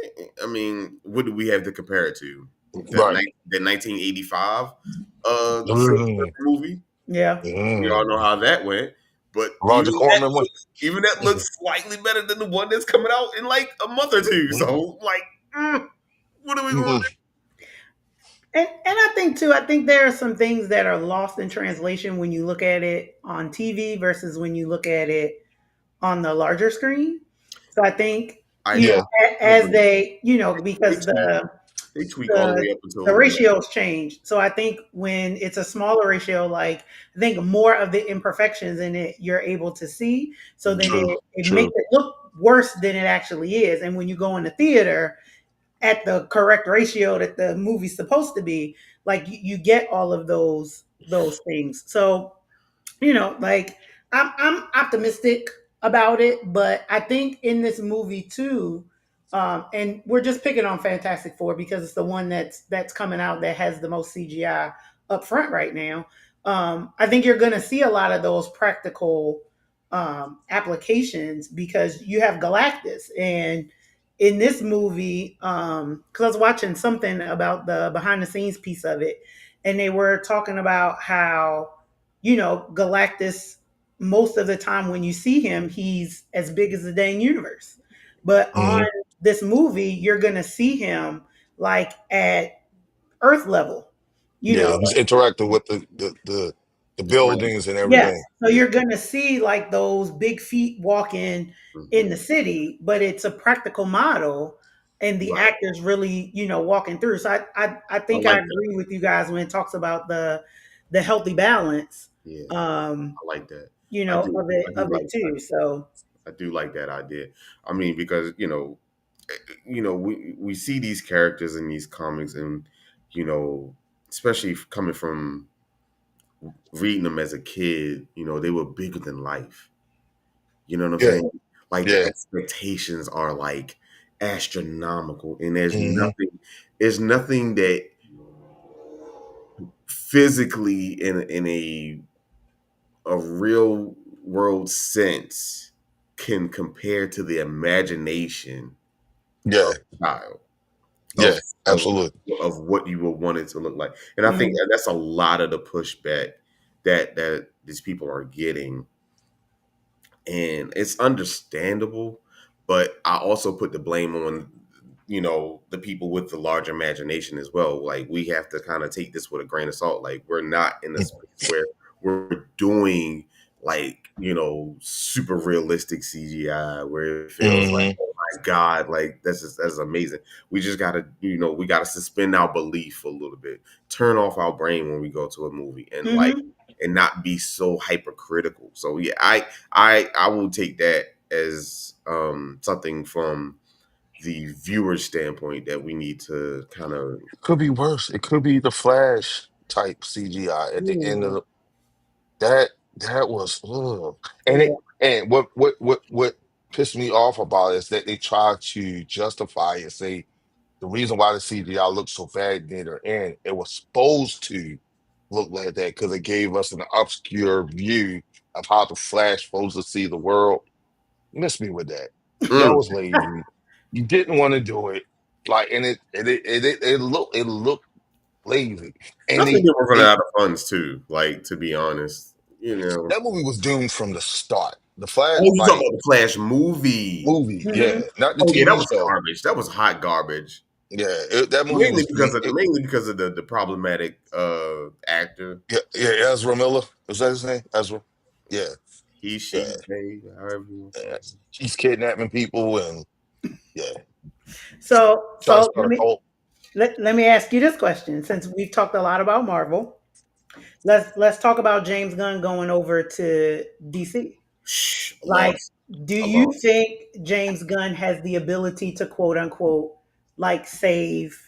I mean, what do we have to compare it to? Right. The 1985 Silver Mm, Surfer movie. Yeah. We all mm. know how that went. But Roger Corman one. even that looks slightly better than the one that's coming out in like a month or two. So like, what are we going to And I think too, I think there are some things that are lost in translation when you look at it on TV versus when you look at it on the larger screen. So I think, I you know, Yeah, as agree. they, They because tweak. They tweak all the the way up the until ratios change. So I think when it's a smaller ratio, like I think more of the imperfections in it you're able to see. So then true, it makes true. it look worse than it actually is. And when you go in the theater at the correct ratio that the movie's supposed to be, like you get all of those things. So like I'm optimistic about it, but I think in this movie too, and we're just picking on Fantastic Four because it's the one that's coming out that has the most CGI up front right now. I think you're going to see a lot of those practical applications because you have Galactus, and in this movie, because I was watching something about the behind the scenes piece of it, and they were talking about how Galactus, most of the time when you see him, he's as big as the dang universe. But on Hmm. this movie, you're going to see him like at Earth level, you Yeah, know, he's interacting with the right. buildings and yes. everything. So you're going to see like those big feet walking in the Mhm. city, but it's a practical model and the Right. actors really, walking through. So I I think I like that. agree with you guys when it talks about the healthy balance. Yeah, Um, I like that. of I it do like too. So I do like that idea. I mean, because we see these characters in these comics, and you know, especially coming from reading them as a kid, they were bigger than life. You know what I'm Yeah, saying? Like the yeah. expectations are like astronomical, and Hmm. there's nothing that physically in a real world sense can compare to the imagination of Yeah, a child of yeah. of Absolutely. of what you would want it to look like. And I think mhm, that's a lot of the pushback that these people are getting, and it's understandable. But I also put the blame on the people with the large imagination as well. Like, we have to kind of take this with a grain of salt. Like, we're not in a space where we're doing like super realistic CGI where it feels like, Hmm. oh my God, like that's amazing. We just gotta we gotta suspend our belief a little bit, turn off our brain when we go to a movie, and mhm. not be so hypercritical. So yeah, I will take that as something from the viewer standpoint that we need to kind of. Could be worse. It could be the Flash type CGI at the end of Ooh, that. That was, ugh. And yeah. what pissed me off about it is that they try to justify it, say the reason why the CGI looked so bad near the end, it was supposed to look like that because it gave us an obscure view of how the Flash supposed to see the world. Miss me with that. That Mm, was lazy. You didn't want to do it, like, and it looked lazy, I and think they were running they out of funds too. Like, to be honest, you know. that movie was doomed from the start. The Oh, Flash, you talking like about the Flash movie? movie, yeah, Hmm. not the Oh yeah, that TV was show. garbage. That was hot garbage. Yeah, that movie Mainly was because of the problematic actor. yeah, yeah. Ezra Miller, was that his name? Ezra, yeah, He, yeah. she, they, however you want to Yeah. call him. He's kidnapping people and yeah, trying to So start a cult. let me ask you this question. Since we've talked a lot about Marvel, let's talk about James Gunn going over to DC. Shh, a Like, loss, do a you loss. think James Gunn has the ability to quote unquote like save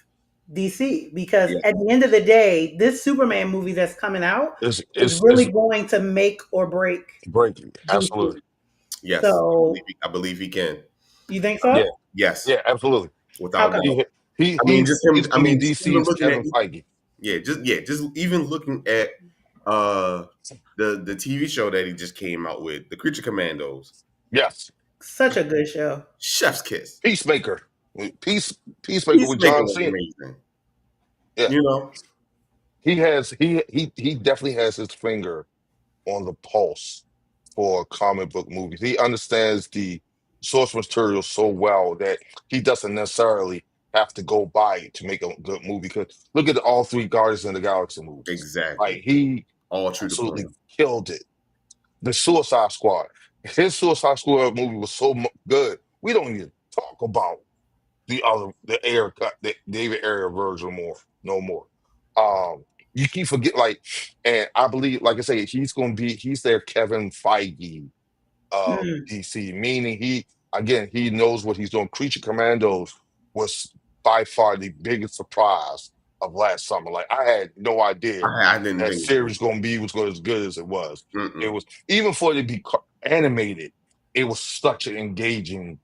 DC? Because Yeah, at the end of the day, this Superman movie that's coming out is Is really going to make or break breaking. DC. Absolutely. yes, So I believe he can. you think Yeah. so? Yes, Yeah. Absolutely. How without come? doubt. He he I mean, he's just him. he's I I mean mean, just even DC's looking at Kevin Feige. just even looking at uh the TV show that he just came out with, the Creature Commandos, Yes. Such a good show. Chef's Kiss. Peacemaker. Peace Peacemaker with Peacemaker John was Cena. amazing. Yeah. You know, He definitely has his finger on the pulse for comic book movies. He understands the source material so well that he doesn't necessarily have to go by it to make a good movie. Because look at all three Guardians of the Galaxy movies. Like exactly. he All true to absolutely form. killed it. The Suicide Squad. His Suicide Squad movie was so good. We don't even talk about the air cut, the David Ayer version more, no more. You keep forget like, and I believe, like I say, he's their Kevin Feige of Mm, DC, meaning he knows what he's doing. Creature Commandos was by far the biggest surprise of last summer. Like I had no idea I didn't that think it was series gonna be was going as good as it was. good. It Mm-mm. was even for it to be animated, it was such an engaging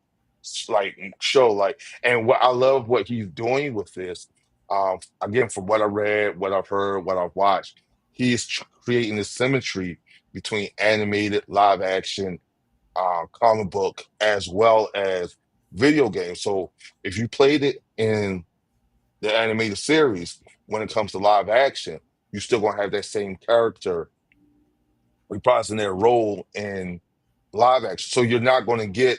like show. Like, and what I love what he's doing with this. Again, from what I read, what I've heard, what I've watched, he's creating this symmetry between animated, live action, comic book, as well as video games. So if you played it in the animated series, when it comes to live action, you're still gonna have that same character reprising their role in live action. So you're not going to get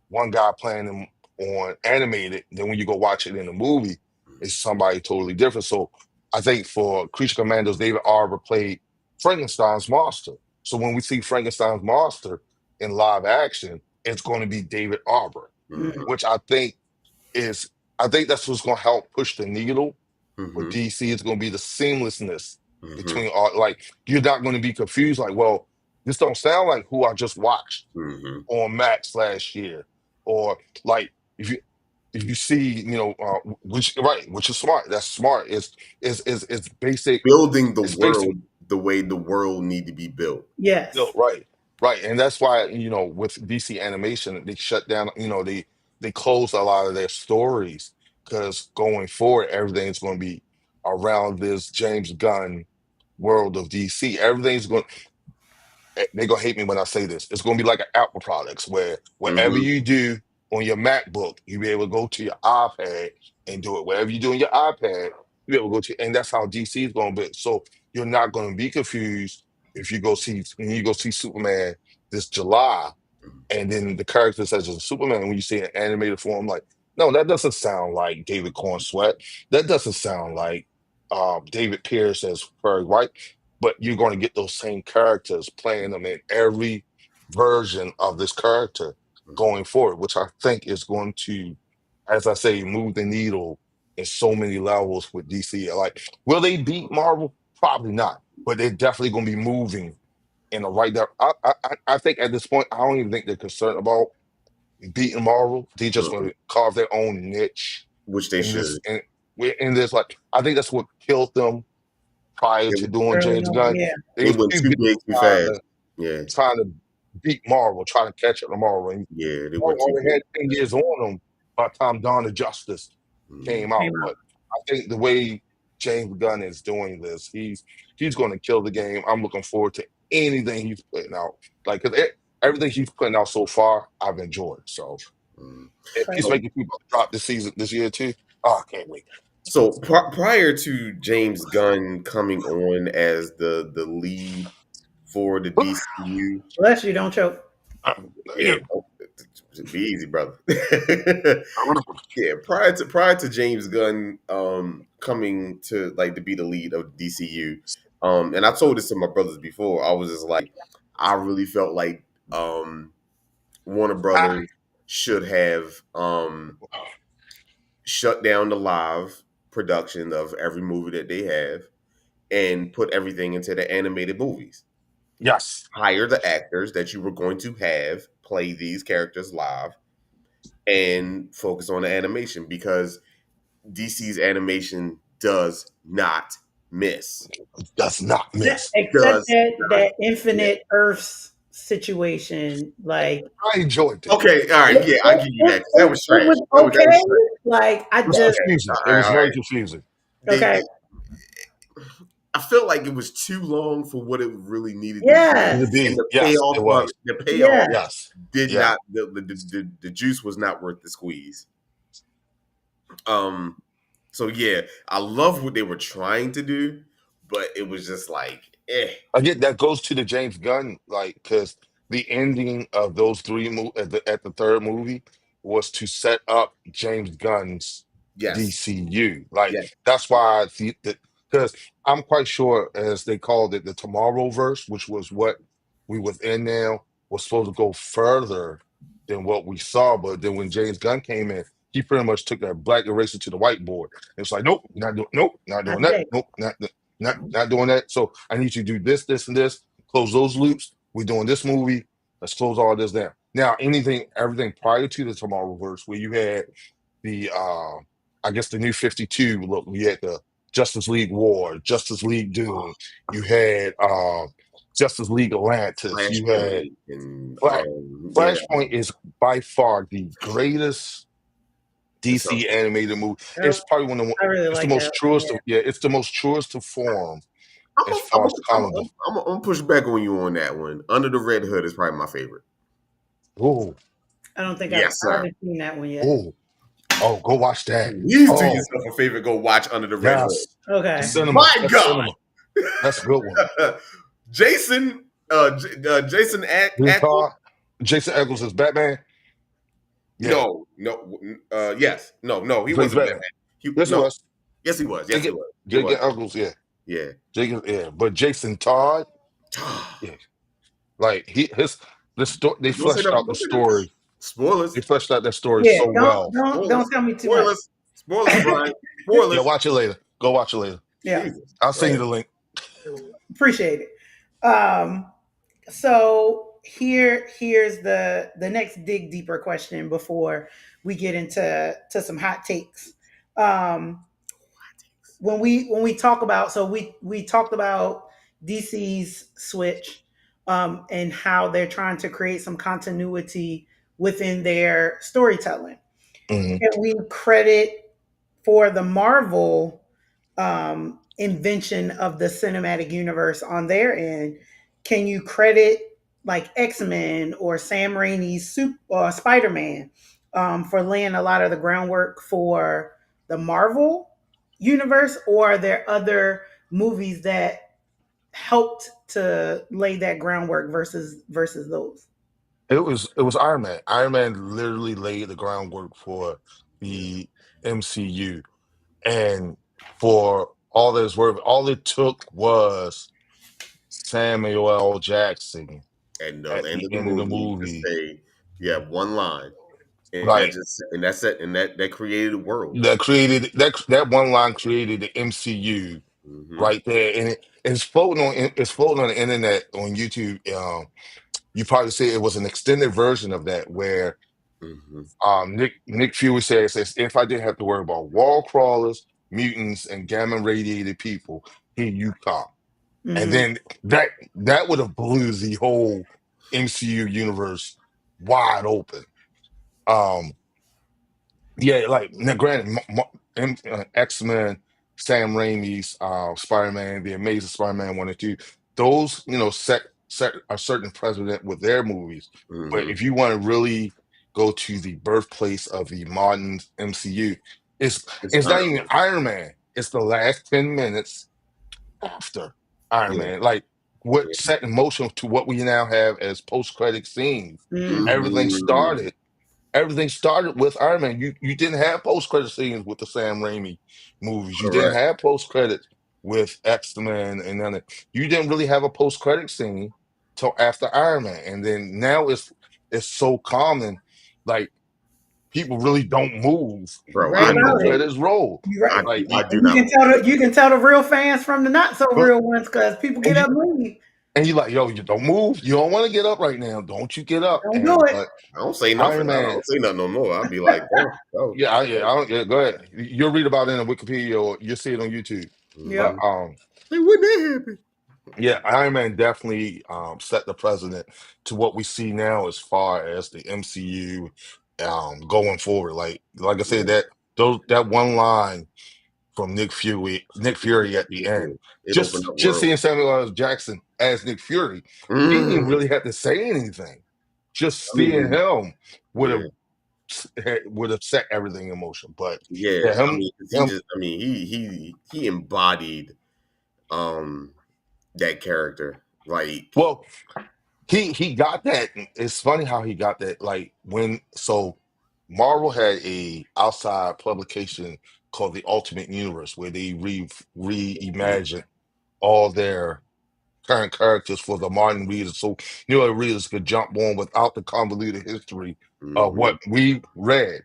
one guy playing them on animated. Then when you go watch it in the movie, it's somebody totally different. So I think for Creature Commandos, David Arbor played Frankenstein's monster. So when we see Frankenstein's monster in live action, it's going to be David Arbor, Mm-hmm. mm, which is I think that's what's going to help push the needle with Mm-hmm. DC. Is going to be the seamlessness Mm-hmm. between all. Like you're not going to be confused. Like, well, this don't sound like who I just watched Mm-hmm. on Max last year, or like if you see, which is smart. That's smart. It's basic. Building the It's basic. world the way the world need to be built. yes. Right, right, and that's why with DC animation they shut down. They closed a lot of their stories because going forward everything's going to be around this James Gunn world of DC. Everything's going. They're gonna hate me when I say this. It's gonna be like an Apple products where whatever Mm-hmm. you do on your MacBook, you be able to go to your iPad and do it. Whatever you do on your iPad, you be able to go to, and that's how DC is gonna be. So you're not gonna be confused if you go see when you go see Superman this July and then the character says it's Superman when you see an animated form, like, no, that doesn't sound like David Corn Sweat. That doesn't sound like David Pierce as Perry White. But you're going to get those same characters playing them in every version of this character going forward, which I think is going to, as I say, move the needle in so many levels with DC. Like, will they beat Marvel? Probably not, but they're definitely going to be moving in the right direction. I think at this point, I don't even think they're concerned about beating Marvel. They just want Mm-hmm. to carve their own niche Which they in this. should. In this, like I think that's what killed them prior It, to doing Early James on, Gunn. yeah. They it was went too too busy big too trying fast. to Yeah. trying to beat Marvel, trying to catch up to Marvel. And Yeah, they went Marvel too already big had too 10 fast. years on them by the time Dawn of Justice Mm-hmm. came Came out. out. But I think the way James Gunn is doing this, he's going to kill the game. I'm looking forward to anything he's putting out. Like, 'cause everything he's putting out so far, I've enjoyed. So, Mm. And Okay. So, Peacemaker people drop this season this year too. Oh, I can't wait. so prior to James Gunn coming on as the lead for the DCU, Bless you, don't choke. Uh, yeah, yeah, be easy, brother. I don't know. Yeah, prior to James Gunn coming to like to be the lead of DCU, and I told this to my brothers before. I was just like, I really felt like Warner I, Brothers should have shut down the live production of every movie that they have and put everything into the animated movies. yes, Hire the actors that you were going to have play these characters live and focus on the animation because DC's animation does not miss. does not miss. Except Does not that miss. Infinite Earths situation, like I enjoyed it. Okay, all right, yeah, I give you that 'cause that was it trash. was That was trash. okay. Like I It was just Okay, confusing. It all right, was all very right. confusing. They, okay. I felt like it was too long for what it really needed to be, To Yes, and be, yes, it was. the payoff yes. Yes, did yeah. not. The juice was not worth the squeeze. Um, so yeah, I love what they were trying to do, but it was just like, eh. Again, that goes to the James Gunn, like, because the ending of those at the third movie was to set up James Gunn's Yes, DCU. Like, yes, that's why because I'm quite sure, as they called it, the Tomorrowverse, which was what we was in now, was supposed to go further than what we saw. But then when James Gunn came in, he pretty much took that black eraser to the whiteboard. It's like, nope, not I doing that, think nope, not doing that. So I need you to do this, this, and this. Close those loops. We're doing this movie. Let's close all this down. Now, everything prior to the Tomorrowverse, where you had the I guess the new 52 look, we had the Justice League War, Justice League Doom, you had Justice League Atlantis, you had Flashpoint and Flash. yeah, Flashpoint is by far the greatest it's DC animated movie. It's probably one of the I really it's the like that. most truest Yeah. of yeah, it's the most truest of form I'm as gonna I'm far as gonna I'm comic book. gonna I'm gonna push back on you on that one. Under the Red Hood is probably my favorite. Oh, I don't think Yes, I sir. haven't seen that one yet. oh, oh, go watch that. Please do Oh, yourself a favor. Go watch Under the Red Hood. yes. Okay. That's cinema. My That's God, cinema. That's a good one. Jason, Jason Green Ackles. Car, Jason Eccles is Batman. Yeah, No, no, yes, no, he plays wasn't Batman. Batman. He Yes, he no, was. yes, he was. Yes, he Jacob, was. He Jacob was. Eccles, yeah. Yeah. Jacob, yeah. But Jason Todd, yeah. Like the story, they Don't say fleshed that. out the Don't say that. story. Spoilers. They fleshed out that story Yeah. so well. Don't Spoilers. tell me too much. Spoilers. Spoilers, Brian. Yeah, Spoilers. watch it later. Go watch it later. Yeah. Jesus I'll send you Christ. the link. Appreciate it. So here's the next dig deeper question before we get into some hot takes. Um, when we talk about we talked about DC's switch and how they're trying to create some continuity within their storytelling. Mhm. Can we credit for the Marvel invention of the cinematic universe on their end? Can you credit like X-Men or Sam Raimi's Spider-Man for laying a lot of the groundwork for the Marvel universe, or are there other movies that helped to lay that groundwork versus those? It was Iron Man. Iron Man literally laid the groundwork for the MCU. And for all that it's worth, all it took was Samuel L. Jackson And the at end the of the end of the movie to movie. say, you have one line, and Like that's it, and that created a world. that one line created the MCU Hmm. right there. And it's floating on the internet on YouTube. You probably say it was an extended version of that where Hmm. Nick Fury says if I didn't have to worry about wall crawlers, mutants, and gamma radiated people, here you come. And Hmm. then that would have blew the whole MCU universe wide open. Um, yeah, like now, granted, X-Men, Sam Raimi's Spider-Man, the Amazing Spider-Man 1 and 2, those set a certain precedent with their movies. But Hmm. if you want to really go to the birthplace of the modern MCU. It's It's it's not Iron even Man. Iron Man. It's the last 10 minutes after Iron Yeah, Man. Like what yeah. set in motion to what we now have as post-credit scenes. Mm-hmm. Everything Mhm. started. Everything started with Iron Man. You didn't have post-credit scenes with the Sam Raimi movies. You didn't Correct. have post-credits with X-Men and none of you didn't really have a post-credit scene till after Iron Man. And then now it's so common, like people really don't move Bro, Right when the about it. credits roll. You right. Like I do And you not can believe tell that. the real fans from the not so but real ones because people and get you up and leave. and you like, yo, you don't move. You don't want to get up right now. Don't you get up. Don't do And it. but I don't say Iron nothing. I Man, don't say nothing no more. I'll be like, go, go. yeah, I don't, yeah, go ahead. You'll read about it in Wikipedia or you'll see it on YouTube. But Yep. Mm-hmm. Hey, when that happened? yeah, Iron Man definitely set the precedent to what we see now as far as the MCU going forward. Like I said, Yeah, that one line from Nick Fury at the yeah. end, It opened just up just seeing worlds. Samuel L. Jackson as Nick Fury, he didn't even Mm. really have to say anything. Just I seeing mean, him would yeah, have would have set everything in motion. But yeah. yeah, I him mean, 'cause he him just, I mean, he embodied um that character. Like, well, he got that. It's funny how he got that. Like Marvel had a outside publication called the Ultimate Universe where they reimagined all their current characters for the modern readers, so newer readers could jump on without the convoluted history of mm-hmm, what we read.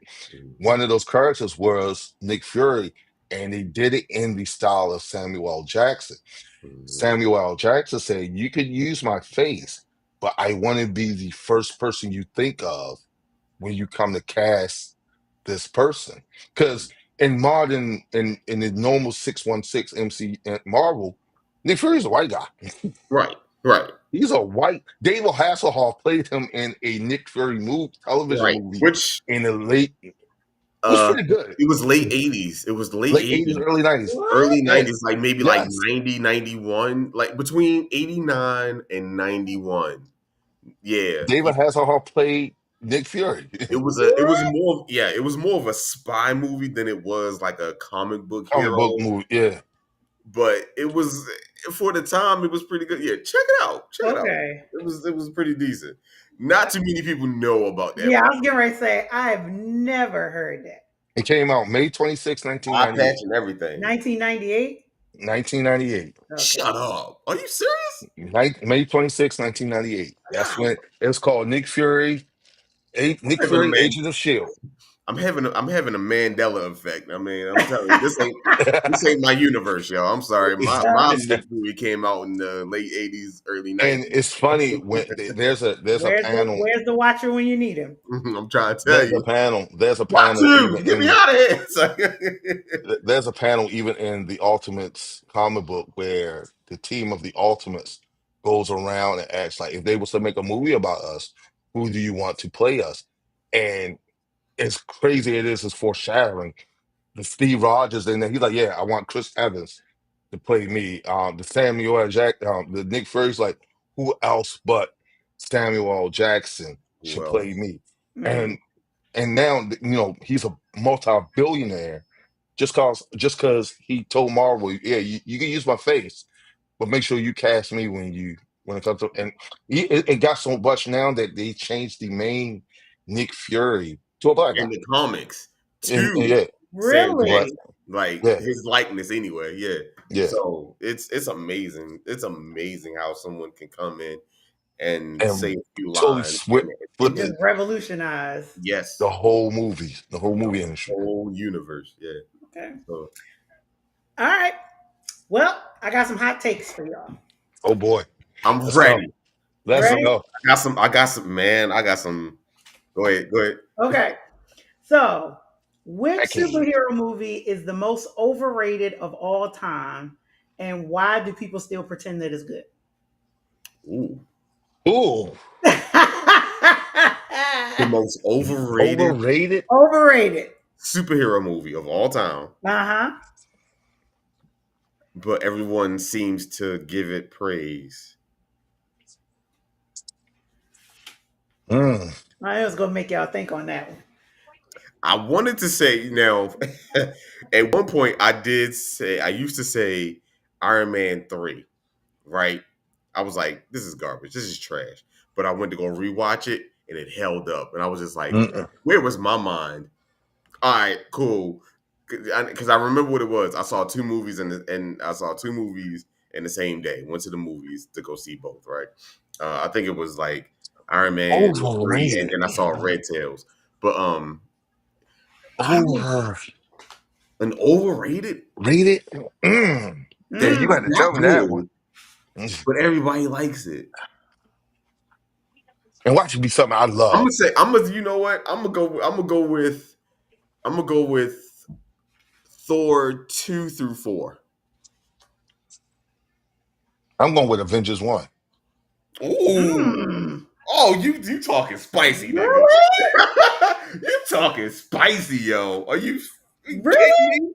One of those characters was Nick Fury, and they did it in the style of Samuel L. Jackson. mm-hmm, Samuel L. Jackson said, "You could use my face, but I want to be the first person you think of when you come to cast this person." Because in the normal 616 MC Marvel, Nick Fury's a white guy. right, right, He's a white. David Hasselhoff played him in a Nick Fury television right. movie Which in the late. It was uh, pretty good. it was late '80s. It was late Late 80s, '80s, early 90s. early What? Yeah. '90s, like maybe like Yes. 90, 91, like between '89 and '91. Yeah, David Hasselhoff played Nick Fury. it was What? more yeah, it was more of a spy movie than it was like a comic book Comic book hero. movie. Yeah. But it was for the time it was pretty good. Yeah, check it out. Check it out. Okay. It was pretty decent. Not too many people know about that Yeah, I movie. was getting ready to say I've never heard that. It came out May 26, Eye patch 1998. and everything. 1998. 1998. Okay. Shut up. Are you serious? May 26, 1998. That's when Wow. it was called Nick I'm having a Fury, man. Agent of Shield. I'm having a Mandela effect. I mean, I'm telling you, this ain't my universe, y'all. I'm sorry. My Uh, Nick movie came out in the late '80s, early And '90s. it's funny when there's a panel. where's the watcher when you need him? I'm trying to tell There's a you. panel. There's a Watch panel him. even Get me in out of here. It's like- there's a panel even in the Ultimates comic book where the team of the Ultimates goes around and asks like if they was to make a movie about us, who do you want to play us? And as crazy it is foreshadowing. The Steve Rogers in there, he's like, yeah, I want Chris Evans to play me. The Samuel L. The Nick Fury's like, who else but Samuel L. Jackson should Well, play me? Mm. And now he's a multi-billionaire just cause he told Marvel, yeah, you can use my face, but make sure you cast me when it comes to and it got so much now that they changed the main Nick Fury to a black guy. in the comics And too. yeah, Sam but Really? Jackson, like yeah, his likeness anyway. Yeah. yeah. So it's amazing. It's amazing how someone can come in and say And a few totally lines and flip Just it just revolutionize. the yes, whole the movie industry. whole universe. Yeah. Okay. So All right. Well, I got some hot takes for y'all. Oh boy, I'm let's go. ready. Let's Ready? go. I got some man. I got some. Go ahead. Go ahead. Okay. So, which Decade. superhero movie is the most overrated of all time, and why do people still pretend that it's good? Ooh. Ooh, The most overrated overrated. Overrated. superhero movie of all time, Uh huh. but everyone seems to give it praise. Mm. I was gonna make y'all think on that one. I wanted to say now. At one point, I used to say Iron Man 3, right? I was like, this is garbage. This is trash. But I went to go rewatch it, and it held up, and I was just like, Mm-mm. where was my mind? All right, cool. Because I remember what it was. I saw two movies and I saw two movies in the same day. Went to the movies to go see both. Right. I think it was like Iron Man 3, and Overrated. then I saw Red Tails. But I don't Overrated. an overrated. Mm. Yeah, you It's got Mm. to not tell me that one. good, Mm. but everybody likes it. And watch it be something I I'm gonna love. say I'm gonna. You know what? I'm gonna go with Thor 2 through 4. I'm going with Avengers 1. Ooh. Mm. Oh, you talking spicy, nigga. Really? You talking spicy, yo. Are you kidding Really? me?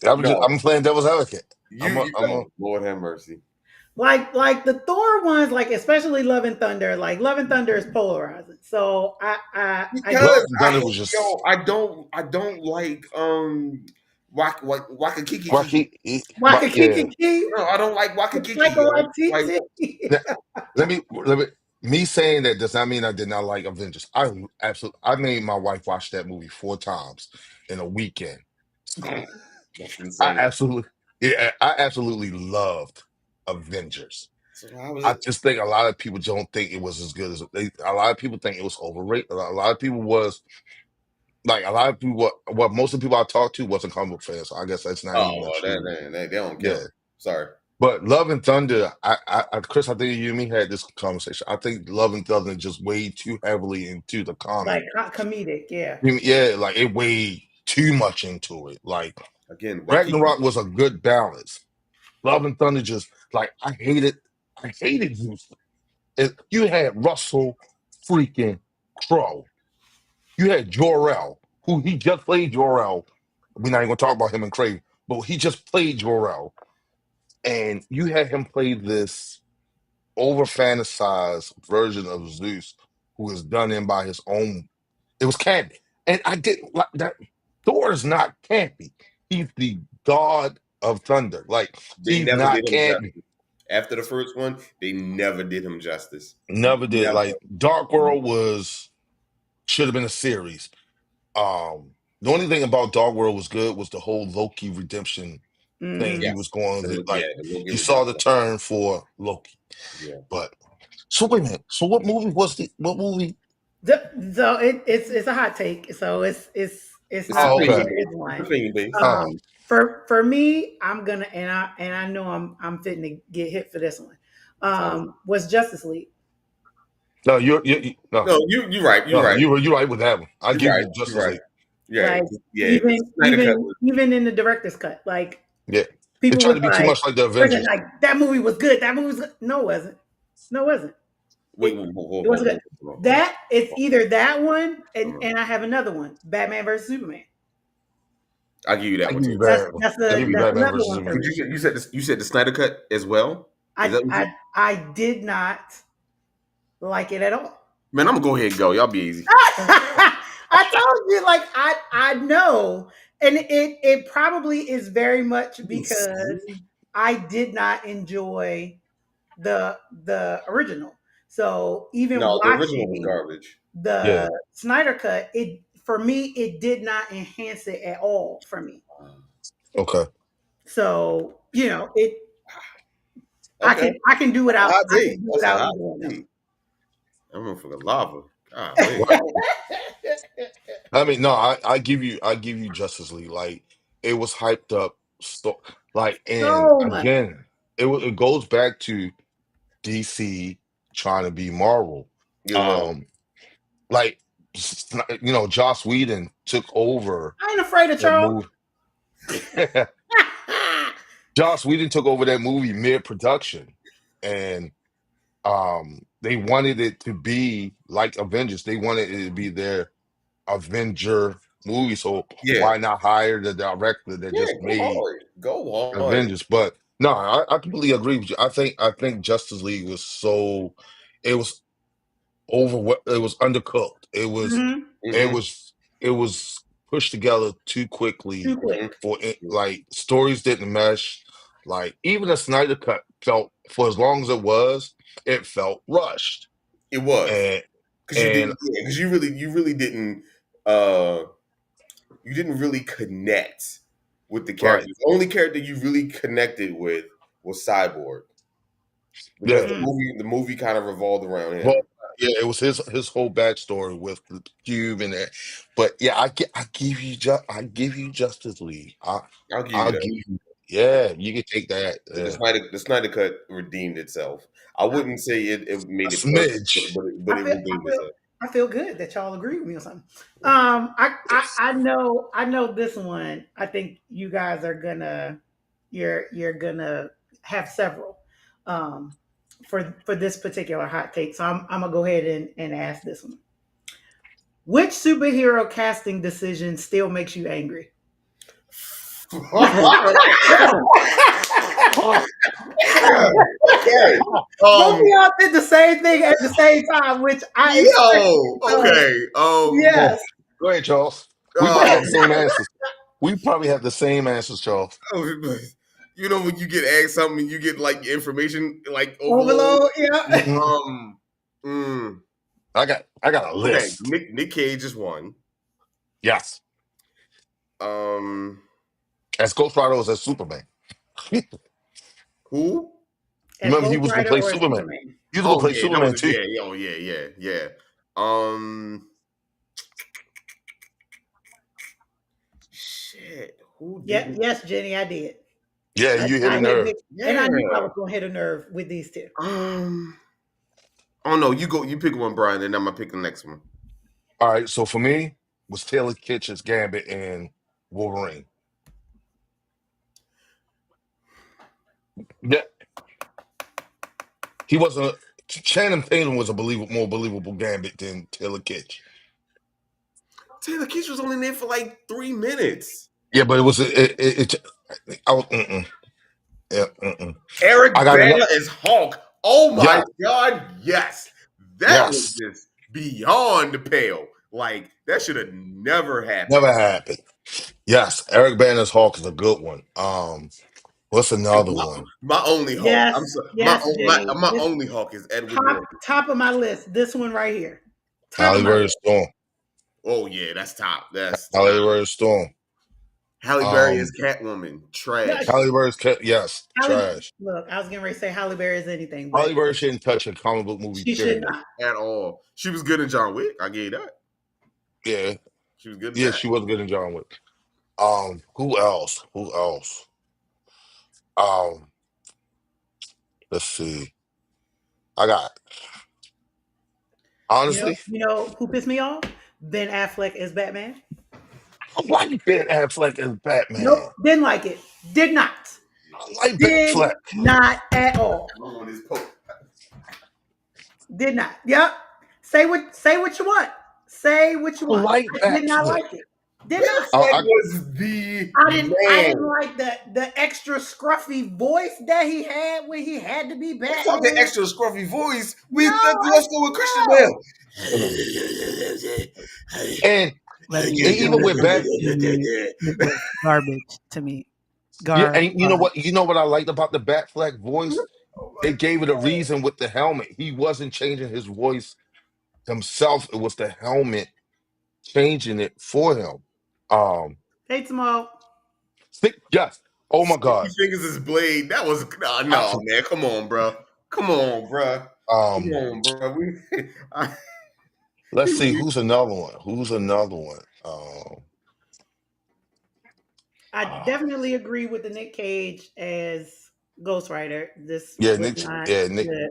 No, I'm playing devil's advocate. I'm a, oh, Lord have mercy. Like the Thor ones, like especially Love and Thunder. Like Love and Thunder is polarizing. So I Love Because and Thunder was just I don't like Waka Kiki. Rocky. Yeah. Wakakiki, No, I don't like Waka the Kiki, Michael yo. Like Artiti. Now, let me me saying that does not mean I did not like Avengers. I made my wife watch that movie 4 times in a weekend. that's I insane. absolutely yeah, I absolutely loved Avengers. So how was I it? just think a lot of people don't think it was as good as a lot of people think it was overrated. A lot of people was like a lot of people what most of the people I talked to wasn't comic book fans. So I guess that's not Oh even a well, true. they don't Yeah. count. Sorry. But Love and Thunder, Chris, I think you and me had this conversation. I think Love and Thunder just weighed too heavily into the comic. Like comedic, yeah. Yeah, like it weighed too much into it. Like Again, Waikiki. Ragnarok was a good balance. Love and Thunder just like I hated you. You had Russell freaking Crowe. You had Jor-El, who he just played Jor-El. We're not even gonna talk about him and Crave, but he just played Jor-El. And you had him play this over fantasized version of Zeus who is done in by his own. It was campy. And I didn't like that. Thor is not campy. He's the god of thunder. Like, They he's never not did him campy. justice. After the first one, they never did him justice. Never did. Never. Like, Dark World should have been a series. The only thing about Dark World was good was the whole Loki redemption thing Hmm. he was Yes. going to Yeah, like the Loki you saw the redemption. turn for Loki. Yeah. But so wait a minute. So what movie? So it's a hot take. So it's It's not Oh, for okay. opinion sure. based. It's one. Opinion based. Uh For me, I'm gonna and I know I'm fitting to get hit for this one. Oh. Was Justice League. no, no, No, you right. You no, right. you right with that one. I You give right. you You Justice right. League. Yeah. Like Yeah. Because even Snyder Cut even was. even in the director's cut, like Yeah. It people tried was to be too like, much like the freaking Avengers. like that movie was good. That movie was good. No, it wasn't. No, it wasn't. Wait. It Whoa, whoa, whoa, it whoa, wasn't whoa, good. whoa, whoa, That it's whoa, either that one whoa. and I have another one, Batman versus Superman. I'll give you I that one give too. you That's bad. that's I I'll the give give you you that's that Batman one. another versus one for Because Superman. me. you said the Snyder Cut as well. Is I that what you? I I did not like it at all. Man, I'm gonna go ahead and go. Y'all be easy. I told you, like I know, and it probably is very much because I did not enjoy the original. So even No, the original was watching garbage. Yeah. the Snyder cut, it for me it did not enhance it at all for me. Okay. So it Okay, I can do that's a without hot I can take. do That's a without hot either one of take. I'm going for the lava. Golly. Right. them. I mean, no, I give you Justice League. Like it was hyped up. Like, and So much. again, it goes back to DC trying to be Marvel. Yeah. Um, like Joss Whedon took over I ain't afraid of that Charles. movie. Joss Whedon took over that movie mid production, and they wanted it to be like Avengers. They wanted it to be their Avenger movie. So Yeah. why not hire the director that Yeah. just Go made hard. Go hard. Avengers? But no, I completely agree with you. I think Justice League was so it was. it was undercooked. Hmm. It Mm-hmm. was it was pushed together too quickly Too Mm-hmm. quick. for it. Like stories didn't mesh. Like even the Snyder cut felt for as long as it felt rushed. It was And because you and didn't, yeah, because you really didn't, uh, you didn't really connect with the right, characters. The only character you really connected with was Cyborg because yeah. Mm. the movie kind of revolved around Well, him. yeah, it was his whole backstory with the cube and that. But yeah, I give you Justice League. I'll give you I'll that. give you yeah, you can take that. The Yeah. Snyder Cut redeemed itself. I wouldn't say it A made it perfect, smidge. but I it feel I redeemed feel itself. I feel good that y'all agree with me on something. I know this one. I think you guys are gonna you're gonna have several for this particular hot take. So I'm gonna go ahead and ask this one. Which superhero casting decision still makes you angry? Okay. Both of Um. y'all did the same thing at the same time, which I expect. Yo. So Okay. yes, Go ahead, Charles. We probably have Um. the same answers. We probably have the same answers, Charles. You know when you get asked something, you get like information like overload. overload. Yeah. Mhm. Um. mm, I got a okay. list. Nick Cage is one. Yes. Um. As Ghost Rider was as Superman. You Who? As remember he Ghost was gonna Rider play or as Superman. Superman? He was gonna Oh play yeah, that was Superman too. yeah. Oh yeah, yeah, yeah. Um. Shit. Who Yeah, didn't? yes, Jenny, I did. Yeah, I, you hit a I hit nerve. big, and I knew I Yeah. was gonna hit a nerve with these two. Um. Oh no, you go. You pick one, Brian, and I'm gonna pick the next one. All right, so for me was Taylor Kitsch's Gambit and Wolverine. Yeah, he wasn't. Channing Tatum was a more believable Gambit than Taylor Kitsch. Taylor Kitsch was only there for like 3 minutes. Yeah, but it was I was, yeah, I Eric got another. Bana is Hulk. Oh my Yeah, God, yes. That was yes, just beyond the pale. Like, that should have never happened. never happened. Yes, Eric Banner's Hulk is a good one. What's another My, one? my only Hulk. Yes, I'm sorry. yes, Jenny. My This only Hulk is Edward top Norton. top of my list. This one right here, top of Halle my Berry list. Storm. Oh yeah, that's top. That's Halle Berry Storm. Halle Berry is Um, Catwoman. Yeah, Trash. Yes, Halle, trash. look, I was getting ready to say Halle Berry is anything, but Halle Berry shouldn't touch a comic book movie. she should Period. not. At all. She was good in John Wick. I gave that. Yeah, She was good in yeah, that. she was good in John Wick. Who else? Who else? Um, let's see. I got honestly, You know who pissed me off? Ben Affleck as Batman. I like Ben Affleck as Nope, Batman. didn't like it. Did not. I like Ben Did Affleck. not at all. I'm on this poke. Did not. Yep. Say what you want. Say what you I want. like I did not Batfleck. like it. Did Ben not. Affleck I was the I didn't man. like the extra scruffy voice that he had when he had to be What's up the Batman. extra scruffy voice? No, Let's go with Christian no. Bale. and Let me and even with Bat, it was garbage to me. yeah, and you know Garbage. what? You know what I liked about the Batfleck voice? Oh They my gave it a God. reason with the helmet. He wasn't changing his voice himself. It was the helmet changing it for him. Um, Hey Timo. yes. Oh my Sticky God. Fingers is Blade. That was I, no man. Come on, bro. Come on, bro. Come um, on, bro. I, let's see. Who's another one? Who's another one? I Uh, definitely agree with the Nick Cage as Ghost Rider. This yeah, was not Nick good.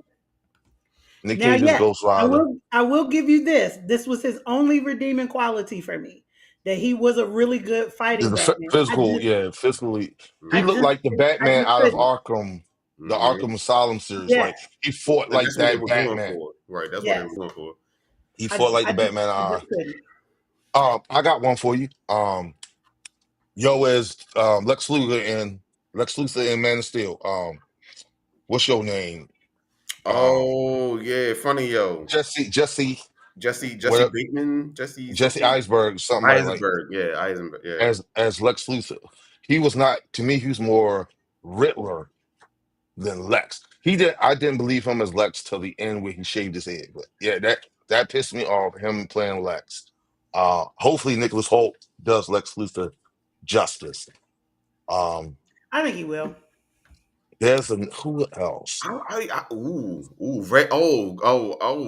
Now, Cage is yes, Ghost I Rider. will. I will give you this. This was his only redeeming quality for me. That he was a really good The fighting Batman. physical, yeah, physically, he I looked Mhm, just, like the I Batman just out of couldn't. The mhm. Arkham Asylum series. Yes, Like he fought And like that's what they that were going Batman. for, right? That's what they yes. were going for. He fought like the Batman. I just couldn't. I got one for you. Yo is Lex Luthor and Man of Steel. What's your name? Um, Oh yeah, funny yo. Jesse, Jesse what? Bateman, Jesse Jesse something. Eisenberg, something like Eisenberg, yeah, Eisenberg, yeah. as Lex Luthor. He was not to me. He was more Riddler than Lex. He did. I didn't believe him as Lex till the end where he shaved his head. But yeah, that pissed me off. Him playing Lex. Hopefully Nicholas Holt does Lex Luthor justice. Um, I think he will. there's a who else?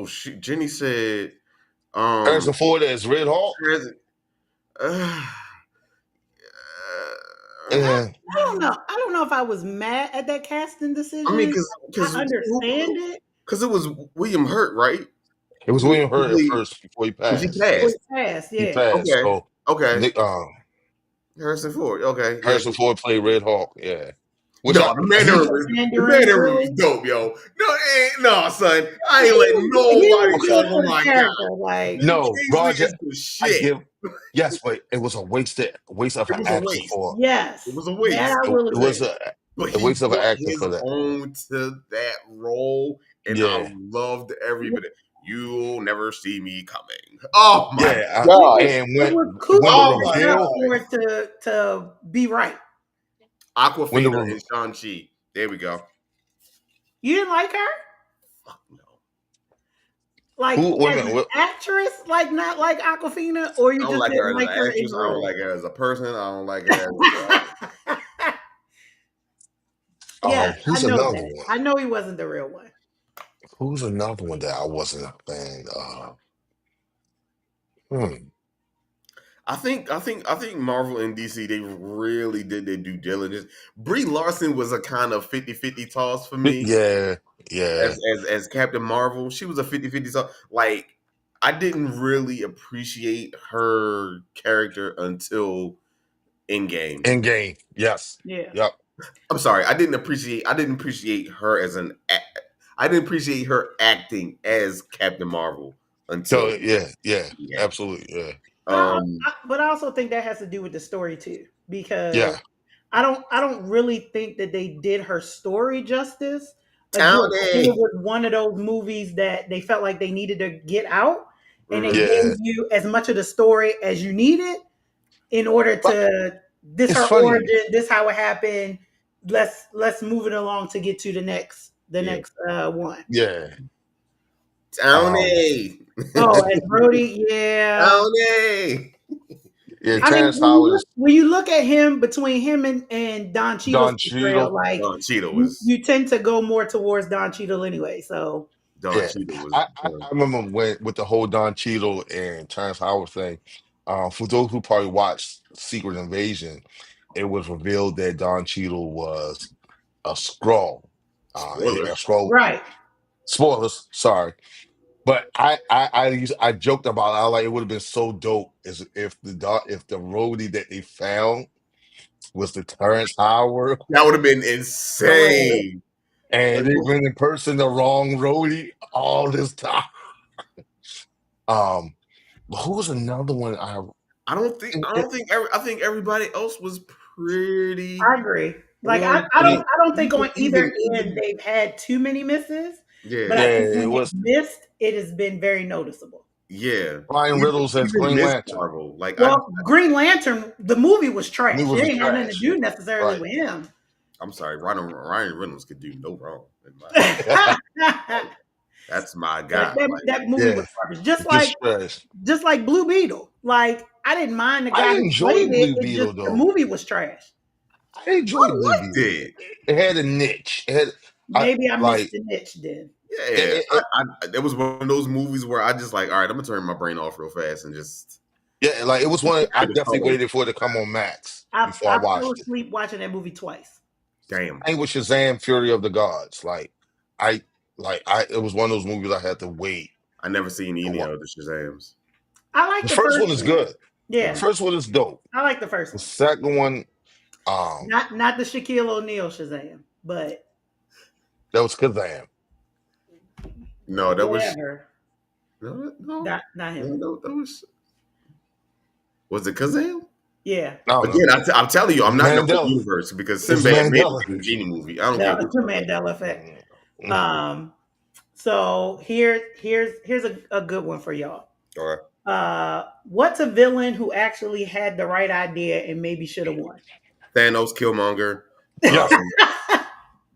Shit. Jenny said, Harrison Ford as Red Hawk. Trans- uh, And I don't know. I don't know if I was mad at that casting I mean, decision. I because understand it. it was William Hurt, right? it was Who William Hurt at played- first before he Was he passed. Before he passed? passed, He yeah. passed. Okay, So okay. Nick, Harrison Ford. Okay, yeah. Harrison Ford played Red Hawk. Yeah, which No, He was the pandering man was too. dope, yo. No, no, son. I ain't letting He nobody was tell good me for I'm the like, God, character. Like, Ben no, Kingsley Roger. is the I shit. give yes, but it was a waste of It an was a actor waste. for It yes, was a that waste. I it, will it agree. was But a he waste of an brought actor his for that. own to that role, and I Yeah, loved every bit. You'll never see me coming. Oh my yeah. god. And It was when the Cooper Oh my set up reveal god. for it to be right. when the Aquafina re- and Shang-Chi. There we go. You didn't like her, Fuck no. like who wait a as minute an actress, like not like Aquafina, or I you don't just like her didn't as like an her in actress. the I don't role. like her as a person. I don't like her as Yeah, I who's know another that. one? I know he wasn't the real one. Who's another one that I wasn't a fan of? Hmm. I think Marvel and DC, they really did their due diligence. Brie Larson was a kind of 50-50 toss for me Yeah, yeah. as Captain Marvel. She was a 50-50 toss. Like, I didn't really appreciate her character until Endgame. In game, yes, Yeah. yep. I'm sorry, I didn't appreciate her I didn't appreciate her acting as Captain Marvel So until yeah, Endgame. absolutely, yeah, But I also think that has to do with the story too, because yeah. I don't really think that they did her story justice. Again, I think it Townie. was one of those movies that they felt like they needed to get out, and they Mhm. gave Yeah, you as much of the story as you needed in order but to this it's her funny. origin, this how it happened. Let's move it along to get to the Yeah. next one. Yeah, um, Townie. Oh, as Brody, yeah. Townie. yeah. I mean, Terrence Howard is when you look at him between him and Don Cheadle's Don portrayal, Cheadle. like Don Cheadle you, was you tend to go more towards Don Cheadle anyway. So Don Yeah, Cheadle was I remember when with the whole Don Cheadle and Terrence Howard thing. For those who probably watched Secret Invasion, it was revealed that Don Cheadle was a Skrull. A spoilers. Skrull. right, Spoilers, sorry. But I joked about it. I was like it would have been so dope as if the roadie that they found was the Terrence Howard That would have been hilarious. insane. and Like, they've been in person the wrong roadie all this time. Um, but who was another one I don't think I don't think every, I think everybody else was pretty I agree. Like on I don't point. I don't think on either end Even they've had too many misses, but yeah, I yeah, think it when was they've missed, it has been very noticeable. yeah. Ryan Riddles as Even Green Miss Lantern. Marvel. Like Well, Green Lantern, the movie was He trash. It was a ain't had nothing to trash. do necessarily Right. with him. I'm sorry, Ryan Reynolds could do no wrong in my opinion. that, That's my guy. that Like, that movie Yeah, was garbage. Just just like trash. Blue Beetle. Like I didn't mind the I guy who played enjoyed it. Blue It just Beetle the though. movie was trash. I I enjoyed Blue liked Beetle. it. It had a niche. It had I Maybe I missed like the niche then. Yeah, it, it, it was one of those movies where I just like, all right, I'm gonna turn my brain off real fast and just yeah, like it was one. I feel the definitely colors. waited for it to come on Max before I I fell watched it. asleep watching that movie twice. Damn, Same with Shazam: Fury of the Gods. I, it was one of those movies I had to wait I never seen to any watch. of the Shazams. I like The the first first one is one. good. The Yeah, Mhm. first one is dope. I like the first The one. second one, um, Not the Shaquille O'Neal Shazam, but that was Kazam. No, that was whatever. no, no, Not him. no, that was it Kazam? Yeah. I don't know. Again, I'm telling you, I'm not in the right Mandela. universe because It's Sinbad made Mandela. it in the Genie movie. I don't No, care it's who the said that. Mandela effect. Mm. Um, So here's a good one for y'all. All right. What's a villain who actually had the right idea and maybe should have won? Thanos, Killmonger, Yes, um,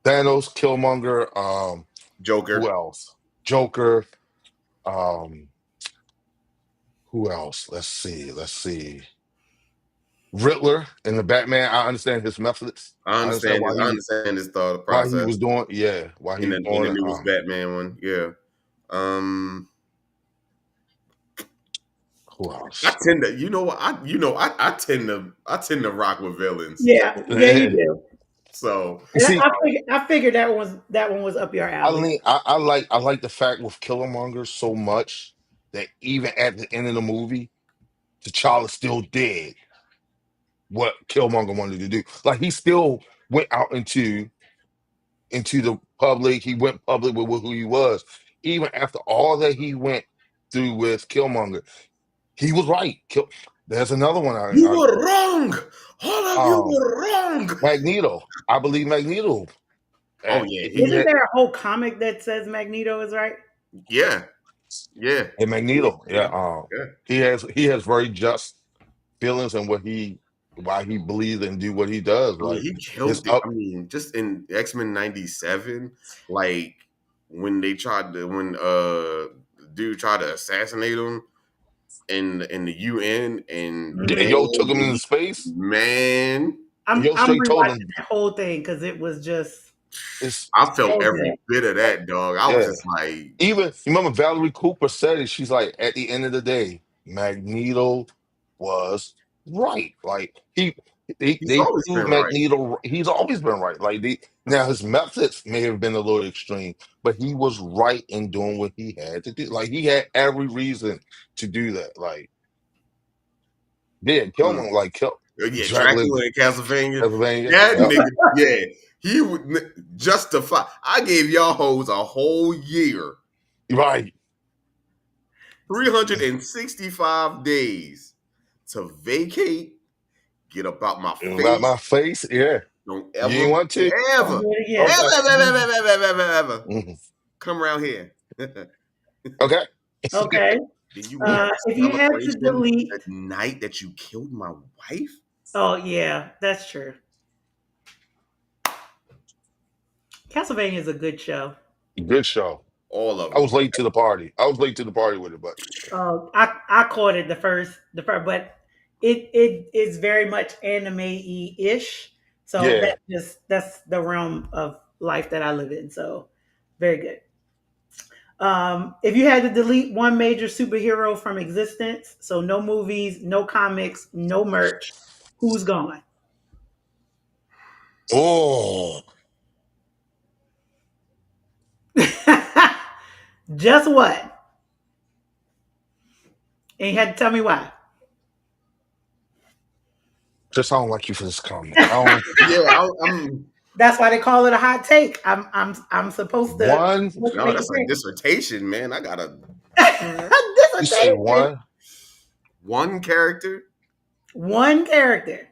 Thanos, Killmonger. Who Joker. else? Joker. Um, who else? Let's see. Let's see. Riddler in the Batman. I understand his methods. I understand I understand his thought why he process was doing. Yeah, why he was in doing the it. newest Batman one. Yeah. Um, Who I else? tend to, you know what, I tend to rock with villains. Yeah, yeah, you do. So And See, I figured that one was up your I alley. lean. I like the fact with Killmonger so much that even at the end of the movie, T'Challa still did what Killmonger wanted to do. Like he still went out into the public. He went public with who he was. Even after all that he went through with Killmonger, he was right. There's another one. you were wrong. All of you Um, were wrong. Magneto. I believe Magneto. Oh yeah, He Isn't had there a whole comic that says Magneto is right? yeah, yeah, and yeah, Magneto. Yeah. yeah, yeah. He has very just feelings and why he believes and do what he does. I mean, Like he his killed it. I up. mean, just in X-Men '97, like when they tried to when the dude tried to assassinate him in the UN, and And Mhm. Yo took him into space. man, And Yo I'm straight told rewatching him that whole thing because it was just it's I felt so good. every bit of that, dog. I was yeah. just like, Even you remember Valerie Cooper said it. She's like, at the end of the day, Magneto was right. Like he's they always been proved right. Magneto. He's always been right. Like now his methods may have been a little extreme, but he was right in doing what he had to do. Like he had every reason to do that. Like yeah, Mm. Kill Yeah, Dracula, Dracula in Castlevania. Pennsylvania. That Yep. nigga, yeah, he would justify. I gave y'all hoes a whole year, Right. 365 days to vacate, get up out my About my face. face, yeah. Don't You ever, ain't want to? Don't ever, do it again. Okay. ever Mhm. come around here. Then Okay. Okay. you want a If you had to celebration delete, the night that you killed my wife? oh yeah, that's true. Castlevania is a good show. Good show. All of I was them. late to the party. I was late to the party with it, but I caught it the first, but it is very much anime ish. So yeah. that's the realm of life that I live in. So very good. If you had to delete one major superhero from existence, so no movies, no comics, no merch, who's gone? Oh, Just what? And you had to tell me why. just I don't like you for this comment. I don't like you for Yeah, this. I'm. That's why they call it a hot take. I'm One, supposed to No, make you that's a think. dissertation, man. I got a you say Dissertation. one, one character. One character.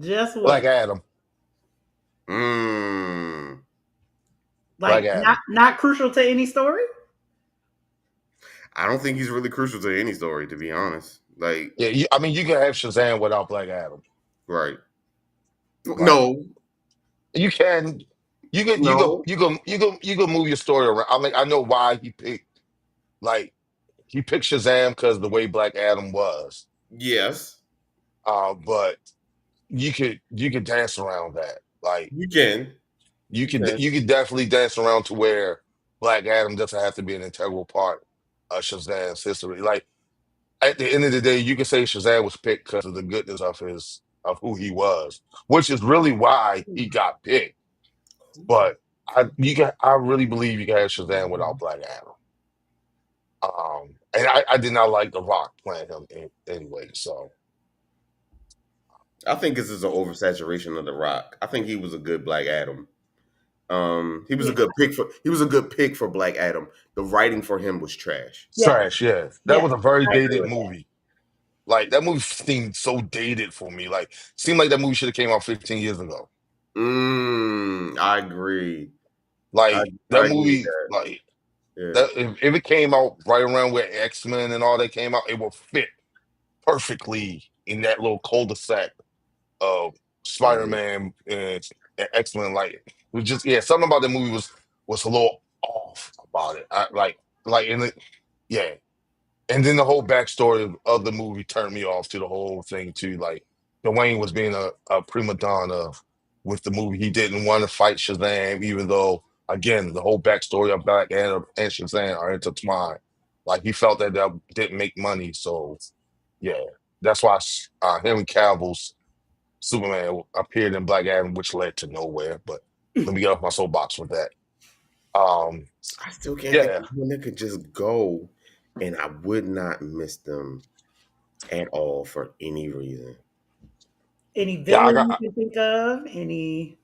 Just Black what? Adam. Mm. Black Like not Adam. not crucial to any story? I don't think he's really crucial to any story, to be honest. Like, Yeah, I mean, you can have Shazam without Black Adam. right? Like No, you can, no. you can move your story around. I mean, I know why like he picked Shazam because the way Black Adam was. Yes, But you could dance around that. Like you can. You can. you could definitely dance around to where Black Adam doesn't have to be an integral part of Shazam's history. Like at the end of the day, you can say Shazam was picked because of the goodness of who he was, which is really why he got picked. But I really believe you can have Shazam without Black Adam. And I did not like The Rock playing him anyway. So I think this is an oversaturation of The Rock. I think he was a good Black Adam. He was Yeah, a good pick for Black Adam. The writing for him was trash. yes, trash, yeah. That was yes. a very I agree dated with that. movie. Like that movie seemed so dated for me. Like seemed like that movie should have came out 15 years ago. I agree. I Like I that agree with movie, that. like Yeah. that if it came out right around where X-Men and all that came out, it would fit perfectly in that little cul-de-sac of Mhm. Spider-Man and X-Men. Like it was just yeah, something about the movie was a little off about it. I like in it, yeah. And then the whole backstory of the movie turned me off to the whole thing too. Like Dwayne was being a prima donna with the movie. He didn't want to fight Shazam, even though again the whole backstory of Black Adam and Shazam are intertwined. Like he felt that that didn't make money, so yeah, that's why Henry Cavill's Superman appeared in Black Adam, which led to nowhere. But let me get off my soapbox with that. Um, I still can't think yeah, of one that could just go, and I would not miss them at all for any reason. Any yeah, I villain you got can think of? Any?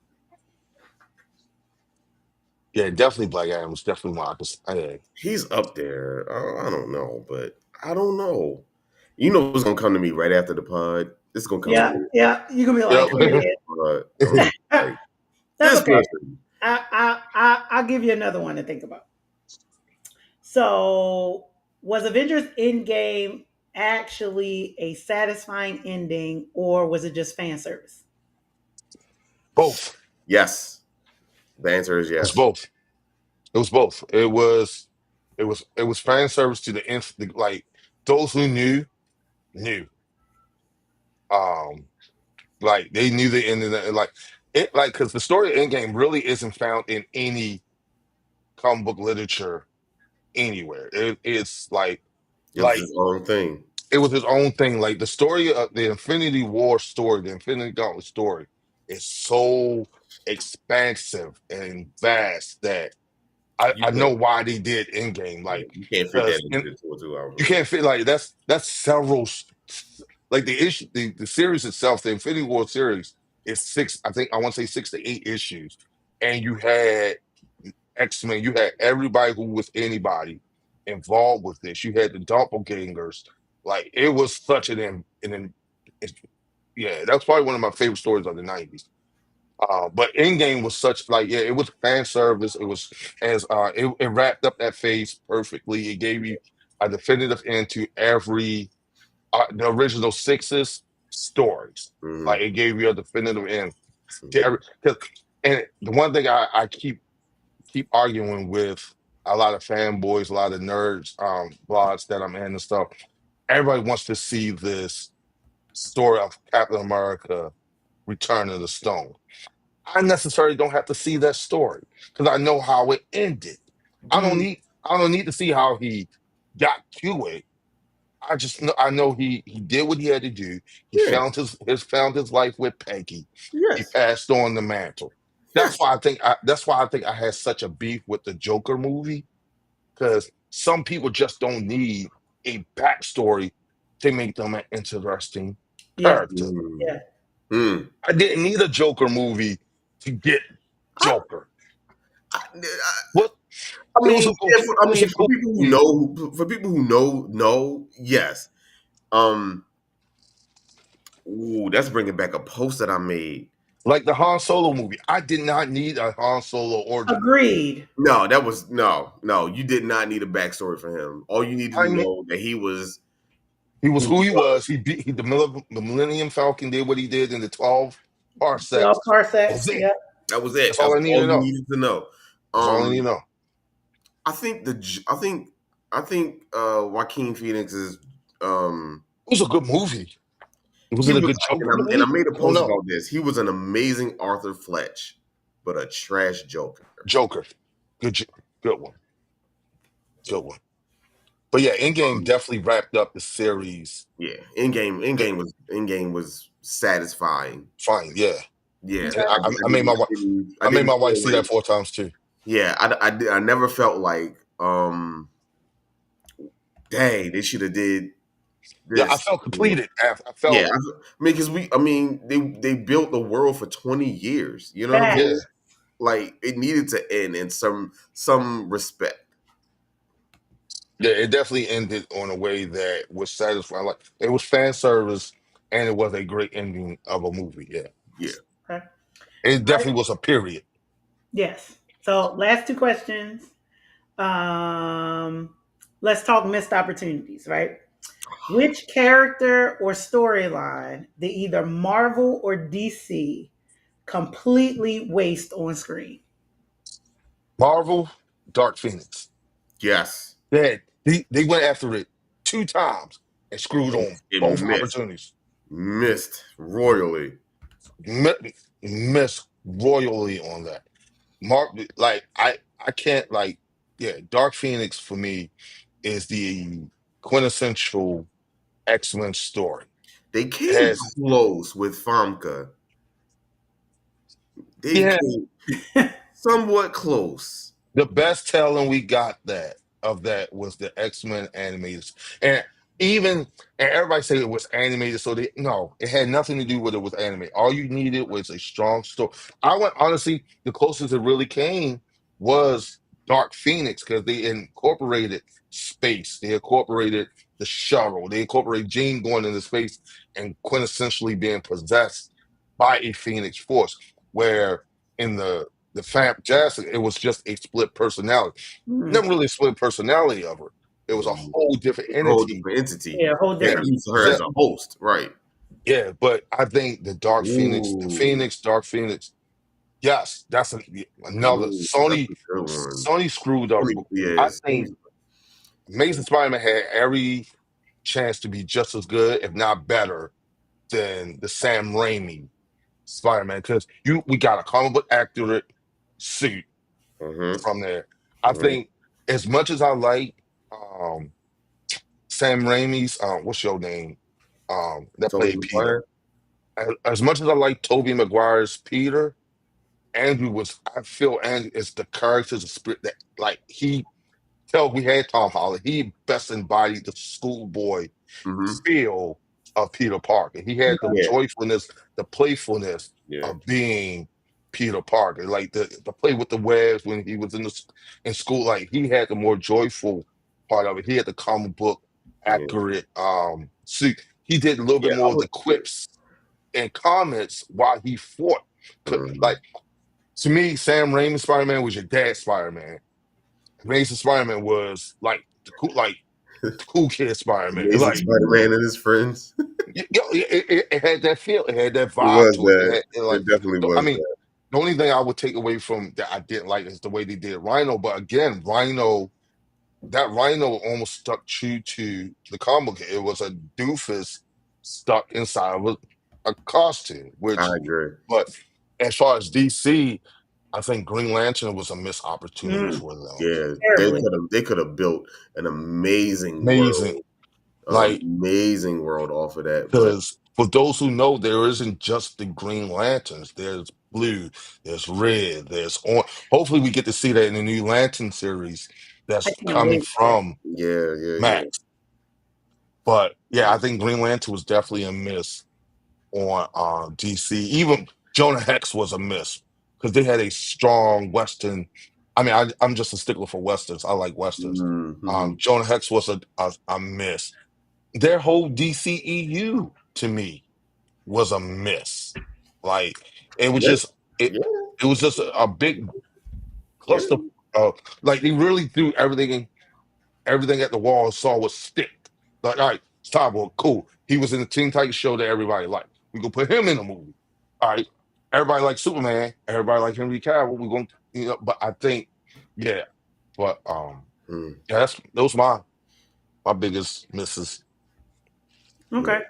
yeah, definitely Black Adam was definitely one. Yeah. He's up there. I don't know, but I don't know. You know what's gonna come to me right after the pod? It's gonna come to Yeah, me yeah. You're gonna be like, here Yep. it but I'm is. gonna be like, That's this okay. person. I'll give you another one to think about. So, was Avengers Endgame actually a satisfying ending, or was it just fan service? Both. Yes. The answer is It was yes. both. It was both. It was fan service to the nth. Like those who knew. Um, like they knew the end of the like it. Like because the story of Endgame really isn't found in any comic book literature anywhere. It's It was like his own thing. it was his own thing. Like the story of the Infinity War story, the Infinity Gauntlet story, is so expansive and vast that You I know can't why they did Endgame. Like you can't fit that because into the 2 2 hour you movie. can't fit like that's several like the issue the series itself, the Infinity War series is six. I think I want to say 6 to 8 issues, and you had X-Men. You had everybody who was anybody involved with this. You had the doppelgangers. Like it was such it- yeah, that's probably one of my favorite stories of the '90s. But Endgame was such like yeah, it was fan service. It was as it wrapped up that phase perfectly. It gave you a definitive end to every the original sixes stories. Hmm. Like it gave you a definitive end to Hmm. every. And the one thing I keep arguing with a lot of fanboys, a lot of nerds, blogs that I'm in and stuff. Everybody wants to see this story of Captain America Return of the Stone. I necessarily don't have to see that story because I know how it ended. Do I don't you? need I don't need to see how he got to it. I know he did what he had to do. He Yeah. found his life with Peggy. He Yes. passed on the mantle. Yes. That's why I think I had such a beef with the Joker movie because some people just don't need a backstory to make them an interesting Yeah, character. Mm. yeah. Mm. I didn't need a Joker movie to get I, Joker. I, What I it was mean, a cool if, it I was a mean, for cool people who movie. know, know, yes. Um, Ooh, that's bringing back a post that I made. Like the Han Solo movie. I did not need a Han Solo origin movie. Agreed. No, that was no. You did not need a backstory for him. All you needed to I know that he was He was who who he he was. was. He beat the Millennium Falcon did what he did in the 12 12 parsecs. parsecs. That's it. Yeah. That was it. That's all That's I need all to you know. needed to know. That's all I need to Um, know. I think I think Joaquin Phoenix is It was a good movie. Was he it a was good Joker and I movie? made a I don't post know. about this. He was an amazing Arthur Fletch, but a trash Joker. Joker. Good good one. Good one. But yeah, Endgame Um, definitely wrapped up the series. yeah, Eh, In game was satisfying. fine, yeah. Yeah, Okay. I I made didn't my wife feel see that like 4 times too. yeah, I never felt like dang, they should have did Yeah, I this. felt completed. I Yeah, felt I mean, because they built the world for 20 years. You know what I'm Fact. yeah. saying? Like it needed to end in some respect. Yeah, it definitely ended on a way that was satisfying. Like it was fan service and it was a great ending of a movie. Yeah. Yeah. Okay. It Right? definitely was a period. Yes. So last two questions. Um, let's talk missed opportunities, right? Which character or storyline did either Marvel or DC completely waste on screen? Marvel, Dark Phoenix. Yes. They went after it two times and screwed And on it both opportunities. missed royally. Miss royally on that. Mark, like I can't like, yeah. Dark Phoenix for me is the quintessential X-Men story. They came Has close with Famke. They Yeah, came somewhat close. the best telling we got that of that was the X-Men animated, and even and everybody say it was animated, so they no, it had nothing to do with it was animated. All you needed was a strong story. I went honestly, the closest it really came was Dark Phoenix because they incorporated space, they incorporated the shuttle, they incorporated Jean going into space and quintessentially being possessed by a Phoenix Force, where in the Fam Jazz, it was just a split personality. Hmm. Never really a split personality of her. It was a Mhm. whole different A whole entity different entity Yeah, a whole that that different. used her as possessed. a host, right? Yeah, but I think the Dark Phoenix, Ooh, Dark Phoenix, yes, that's another ooh, that's Sony. a good one. Sony screwed up. Only I yes, think Amazing Spider-Man had every chance to be just as good, if not better, than the Sam Raimi Spider-Man because you we got a comic book accurate suit mm-hmm, from there. I mm-hmm. think as much as I like um Sam Raimi's what's your name? That Tobey played Peter. Maguire. As much as I like Tobey Maguire's Peter, Andrew was I feel Andrew is the character's the spirit that like he tell we had Tom Holland. He best embodied the schoolboy Mm-hmm. feel of Peter Parker. He had the Yeah, joyfulness, the playfulness yeah, of being Peter Parker. Like the play with the webs when he was in school. Like he had the more joyful part of it. He had the comic book yeah, accurate suit. He did a little yeah. bit I more of would. the quips and comments while he fought. Mm-hmm. Like to me, Sam Raimi Spider Man was your dad's Spider Man. Amazing Spider Man was like the cool kid Spider Man. Amazing Like Spider-Man and his friends. it had that feel. It had that It vibe was to it. that. It definitely I was mean, that. the only thing I would take away from that I didn't like is the way they did Rhino. But again, that Rhino almost stuck true to the comic. It was a doofus stuck inside of a costume. I Which, agree. but as far as DC, I think Green Lantern was a missed opportunity Mm, for them. Yeah, terribly. they could have built an Amazing, like. amazing world off of that. But Because for those who know, there isn't just the Green Lanterns. There's blue, there's red, there's orange. Hopefully, we get to see that in the new Lantern series I that's can't coming wait for that. from yeah, yeah, yeah. Max. But yeah, I think Green Lantern was definitely a miss on DC. Even Jonah Hex was a miss because they had a strong Western. I mean, I'm just a stickler for Westerns. I like Westerns. Mm-hmm. Jonah Hex was a miss. Their whole DCEU to me was a miss. Like it was Yeah, just it yeah, it was just a big yeah. cluster. Like they really threw everything at the wall and saw what stick. Like, all right, Cyborg, cool. He was in the Teen Titans show that everybody liked. We gonna put him in the movie. All right, everybody like Superman. Everybody like Henry Cavill. We gonna but I think yeah, but Mm, yeah, that's those my biggest misses. yeah. Okay.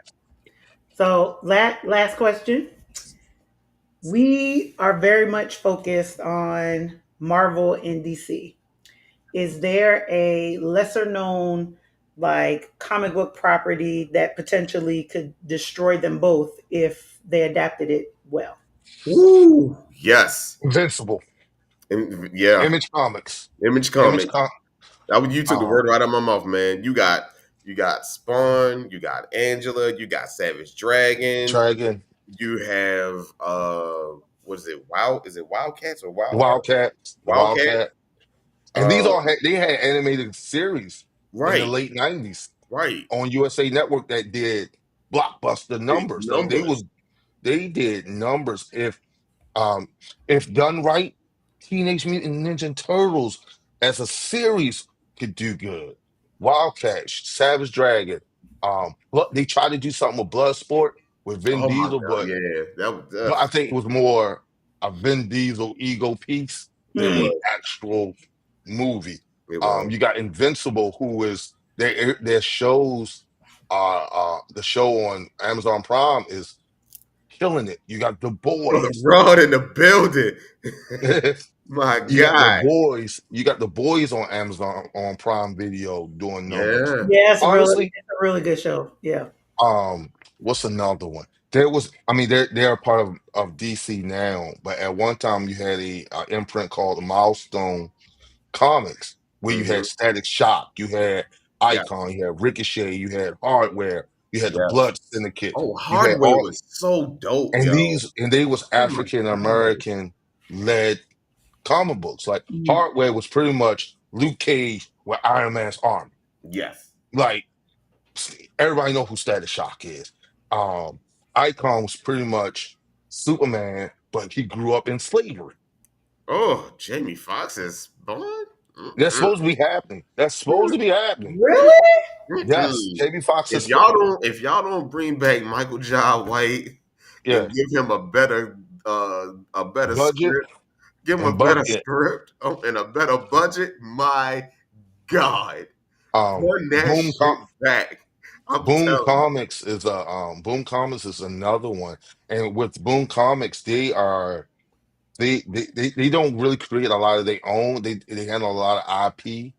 So last question. We are very much focused on Marvel and DC. Is there a lesser known like comic book property that potentially could destroy them both if they adapted it well? Woo! Yes. Invincible, Yeah. Image Comics, Image Image comic. Com. You took the Uh, word right out of my mouth, man. You got Spawn, you got Angela, you got Savage Dragon, Dragon, you have what is it? Is it Wildcats or Wildcat? The Wildcat. Wildcat, and these Uh all had animated series in the right, late '90s right. on USA Network that did blockbuster Big numbers. Like numbers. they did numbers. If Um, if done right, Teenage Mutant Ninja Turtles as a series could do good. Wildcat, Savage Dragon. They tried to do something with Bloodsport with Vin Oh my Diesel, god, yeah, that was but I think it was more a Vin Diesel ego piece it than a Mm. was actual movie. it was. You got Invincible, who is their shows. The show on Amazon Prime is killing it. You got The Boys. Broad in the building. My You got The God. Boys. You got The Boys on Amazon on Prime Video doing numbers. Yeah. Yeah, Honestly, it's a really good show. Yeah. what's another one? There was, I mean, they're a part of DC now, but at one time you had a imprint called Milestone Comics, where you Hmm. had Static Shock, you had Yeah. Icon, you had Ricochet, you had Hardware, you had the Yes. Blood Syndicate, Oh, you had Hardway all, was so dope, and yo. they was Oh my African God. American led comic books. Like Mhm. Hardware was pretty much Luke Cage with Iron Man's armor. Yes. Like everybody know who Static Shock is. Um, Icon was pretty much Superman, but he grew up in slavery. Oh, Jamie Foxx is Bond? That's Mm-mm. supposed to be happening. That's supposed to be happening. Really? Yes, Mm-mm. Jamie Foxx is supposed. If y'all don't bring back Michael Jai White Yeah, and give him a better budget script, give him a and better budget. script and a better budget, my God. Run that Boom shit back. I'm Boom telling you. Comics is a Boom Comics is another one. And with Boom Comics, they don't really create a lot of their own. They handle a lot of IP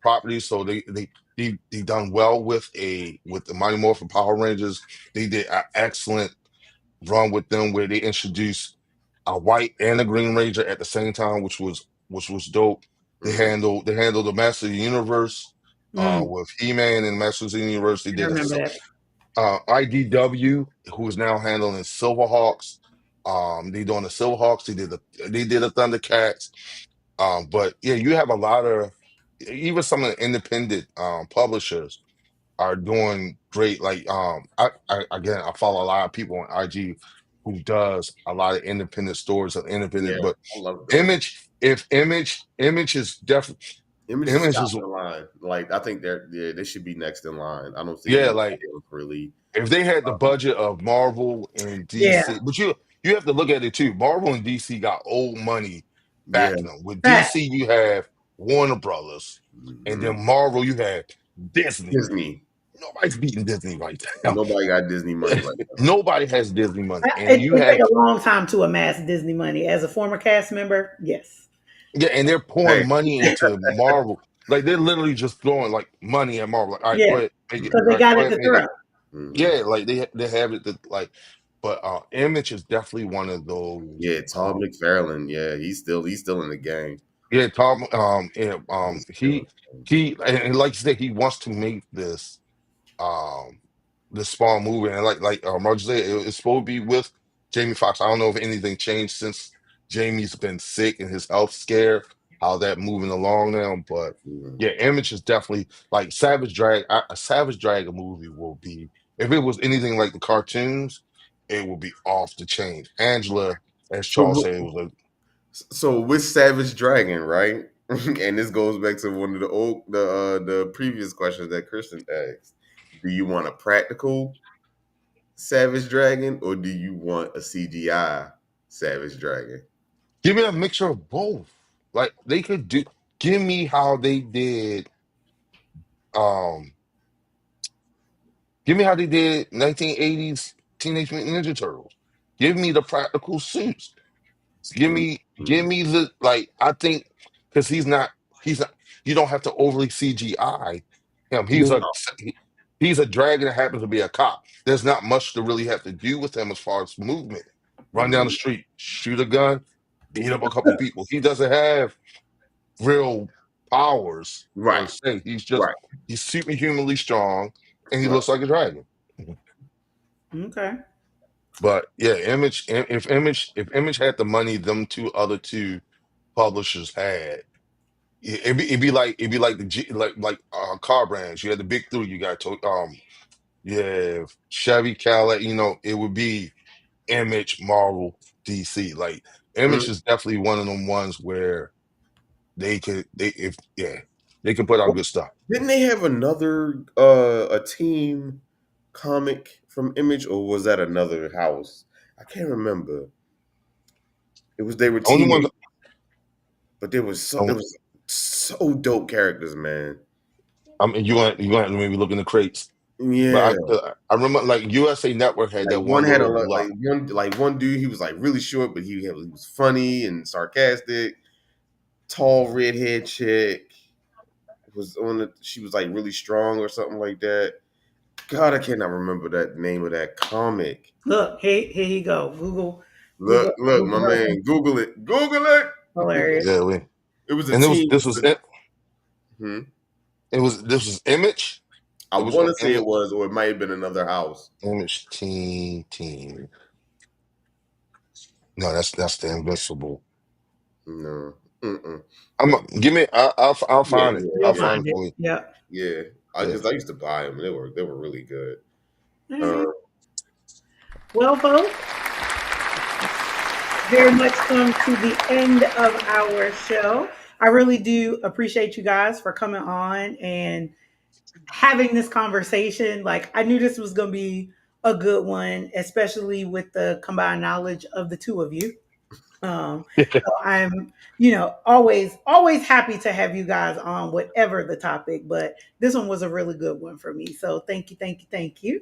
properties, so they done well with the Mighty Morphin Power Rangers. They did an excellent run with them where they introduced a white and a green ranger at the same time, which was dope. Mhm. They handled the Master of the Universe Mm. with He-Man and Masters of the Universe. They I did remember that. IDW, who is now handling Silverhawks. They doing the Silverhawks. They did the Thundercats. But yeah, you have a lot of even some of the independent publishers are doing great. Like I again, I follow a lot of people on IG who does a lot of independent stores and Yeah, independent. But I love those. Image is definitely Image is Image top is in line. Like I think they should be next in line. I don't see yeah, anybody like else really. if they had the budget of Marvel and Yeah. DC, but you have to look at it too. Marvel and DC got old money Yeah. backing them. With Fact. DC, you have Warner Brothers, and Mhm. then Marvel, you have Disney. Disney. Nobody's beating Disney right now. Nobody got Disney money right now. Nobody has Disney money, and It, you it have take a long time to amass Disney money. As a former cast member, yes. yeah, and they're Hey, pouring money into Marvel. Like they're literally just throwing like money at Marvel. Like, all right, go Yeah. ahead, make it. Because All they right, got go it ahead, to make it. throw. mhm. Yeah, like they have it that like, but Image is definitely one of those. Yeah, Todd McFarlane. Yeah, he's still in the game. Yeah, Tom. He's still in the game. And like you said, he wants to make um this Spawn movie, and like Roger said, it's supposed to be with Jamie Foxx. I don't know if anything changed since Jamie's been sick and his health scare. How that moving along now, but Mhm. yeah, Image is definitely like A Savage Dragon movie will be if it was anything like the cartoons, it would be off the chain. Angela, as Charles So said, was a so with Savage Dragon, right? And this goes back to one of the previous questions that Kristen asked. Do you want a practical Savage Dragon or do you want a CGI Savage Dragon? give me a mixture of both. Like they could do. Give me how they did. Um, Give me how they did 1980s Teenage Mutant Ninja Turtles. Give me the practical suits. Give Mhm. me the like. I think because he's not. You don't have to overly CGI him. No. He's a dragon that happens to be a cop. There's not much to really have to do with him as far as movement. Run down the Mhm. street, shoot a gun, beat up a couple people. He doesn't have real powers per Right. se. Right. He's superhumanly strong and he Right. looks like a dragon. Okay. But yeah, if Image had the money them two publishers had, it'd be like car brands. You had the big three. You got you have Chevy, Cadillac. It would be Image, Marvel. DC. Like Mhm. Image is definitely one of them ones where they could they if yeah they can put out good stuff. Didn't they have another a team comic from Image, or was that another house? I can't remember. It was they were Only ones. teammates, but there was so dope characters, man. I mean, you gonna have to maybe look in the crates. Yeah, But I remember like USA Network had like that one one had a little block. like one dude. He was like really short, but he was funny and sarcastic. Tall redhead chick was on the. She was like really strong or something like that. God, I cannot remember that name of that comic. Look, here you go. Google, Look, look, my Google. man, Google it, Google it. Hilarious. Yeah, It was a and team. Hmm. this was Image. I It was want on to say it was, or it might have been another house. Image team. No, that's the Invincible. No, mm-mm. I'm But give me. I'll yeah, find it. yeah, You'll I'll yeah, find find it it. for you. Yep. yeah. Yeah. Because I used to buy them. They were really good. All Uh, right. Well, folks, very much come to the end of our show. I really do appreciate you guys for coming on and having this conversation. Like, I knew this was going to be a good one, especially with the combined knowledge of the two of you. So I'm, always happy to have you guys on whatever the topic, but this one was a really good one for me. So thank you, thank you, thank you.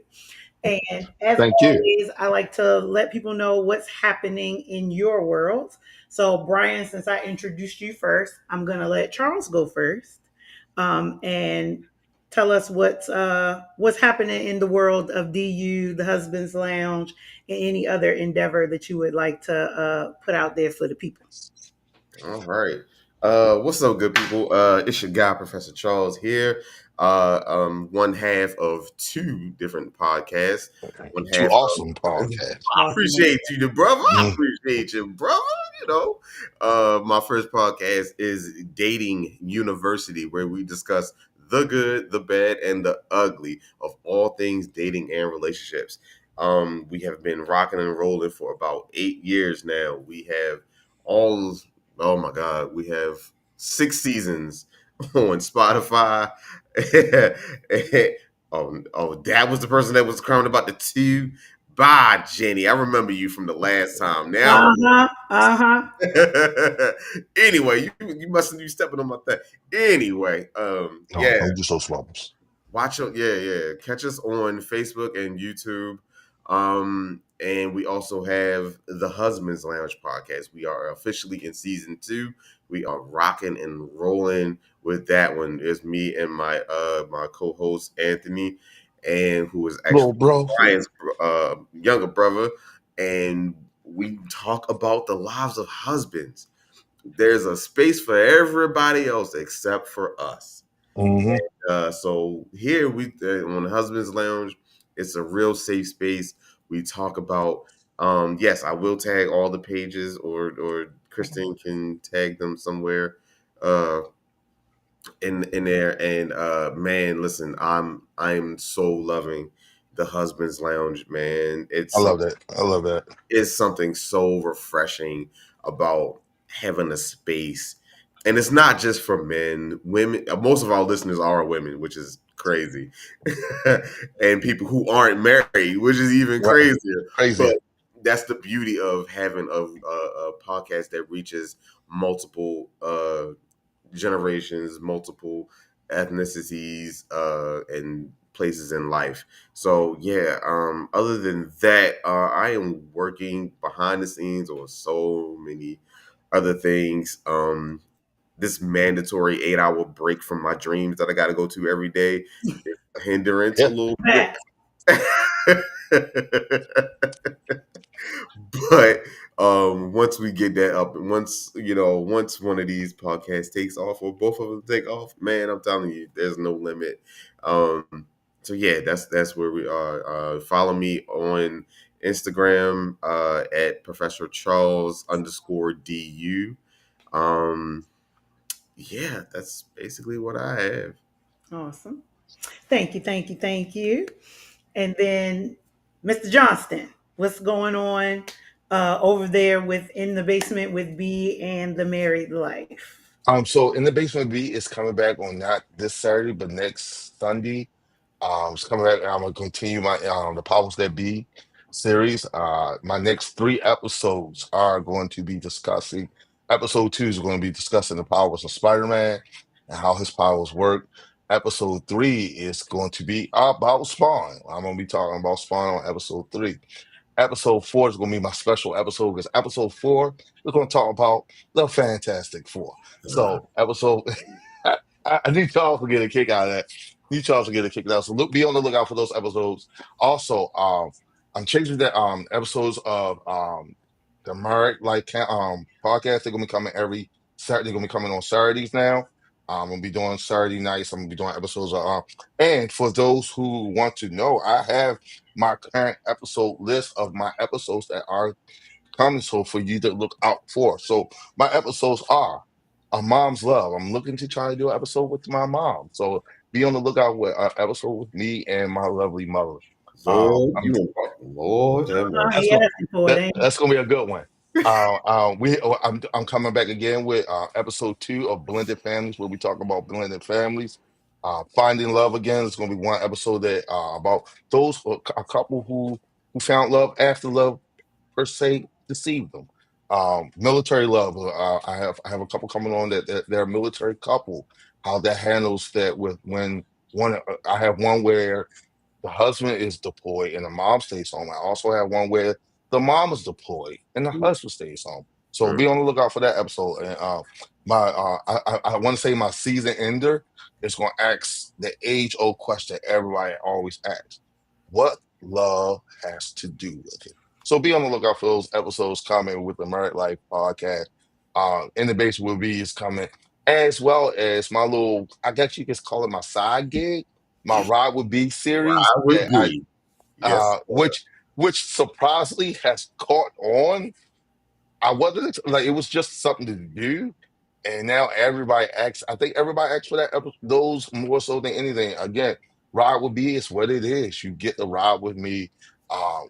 And as Thank you. always, I like to let people know what's happening in your world. So, Brian, since I introduced you first, I'm going to let Charles go first, and tell us what's happening in the world of DU, the Husband's Lounge, and any other endeavor that you would like to put out there for the people. all right. What's up, good people? It's your guy, Professor Charles here. One half of two different podcasts. One Two half of awesome podcasts. I Awesome. appreciate you, the brother. I Mhm. appreciate you, brother. You know, my first podcast is Dating University, where we discuss the good, the bad, and the ugly of all things dating and relationships. We have been rocking and rolling for about 8 years now. We have all, oh my God, we have 6 seasons on Spotify. Oh, that was the person that was crying about the two. Bye, Jenny. I remember you from the last time. Now Uh huh. Uh huh. anyway, you mustn't be stepping on my thing. Anyway, No, yeah, don't do so swabbles. watch it. Yeah, yeah. Catch us on Facebook and YouTube. And we also have the Husband's Lounge podcast. We are officially in season 2. We are rocking and rolling with that one. It's me and my co-host Anthony, and who is Little actually bro. Brian's younger brother, and we talk about the lives of husbands. There's a space for everybody else except for us. Hmm. So here we on the Husband's Lounge, it's a real safe space. We talk about yes, I will tag all the pages, or Kristen can tag them somewhere uh in there. And man, listen, I'm so loving the Husband's Lounge, man. I love that. I love that. Is something so refreshing about having a space. And it's not just for men, women. Most of our listeners are women, which is crazy. And people who aren't married, which is even Right. crazier. But Crazy. that's the beauty of having a podcast that reaches multiple generations, multiple ethnicities, and places in life. So yeah, other than that, I am working behind the scenes on so many other things. This mandatory 8 hour break from my dreams that I got to go to every day is a hindrance a Yeah. little bit. Facts. But once we get that up, and once one of these podcasts takes off, or both of them take off, man, I'm telling you, there's no limit. So yeah, that's where we are. Follow me on Instagram at Professor Charles _DU. um yeah, that's basically what I have. Awesome. Thank you, thank you, thank you. And then, Mr. Johnston, what's going on? over there within the basement with B and the married life? So in the basement B is coming back on not this Saturday, but next Sunday. It's coming back. I'm gonna continue my the Powers That Be series. My next three episodes are going to be discussing. Episode two is going to be discussing the powers of Spider-Man and how his powers work. Episode three is going to be about Spawn. I'm gonna be talking about Spawn on episode three. Episode four is going to be my special episode because episode four we're going to talk about the Fantastic Four. Uh, So episode, I need y'all to get a kick out of that. Need y'all to get a kick out. So look, be on the lookout for those episodes. Also, I'm changing the episodes of the Merrick podcast. They're gonna be coming every Saturday. They're gonna be coming on Saturdays now. I'm gonna be doing Saturday nights. I'm gonna be doing episodes of and for those who want to know, I have my current episode list of my episodes that are coming so for you to look out for. So my episodes are A Mom's Love. I'm looking to try to do an episode with my mom. So be on the lookout with an episode with me and my lovely mother. Lord, I'm Lord have that's He mercy. gonna asking for it, ain't that's gonna be a good one. I'm coming back again with episode two of Blended Families, where we talk about blended families. Finding love again is gonna be one episode that about those a couple who found love after love per se deceived them. Military love. I have a couple coming on that they're a military couple. How that handles that with when one I have one where the husband is deployed and the mom stays home. I also have one where the mom is deployed and the he? husband stays home. So be on the lookout for that episode. And I want to say my season ender is going to ask the age old question everybody always asks: what love has to do with it. So be on the lookout for those episodes coming with the Merit Life podcast. In the base will be is coming, as well as my little, I guess you could call it my side gig, my Ride with B series I would that be. Yes, sir. which surprisingly has caught on. I wasn't like it was just something to do, and now everybody acts. I think everybody acts for that episode, those more so than anything. Again, ride with me is what it is. You get to ride with me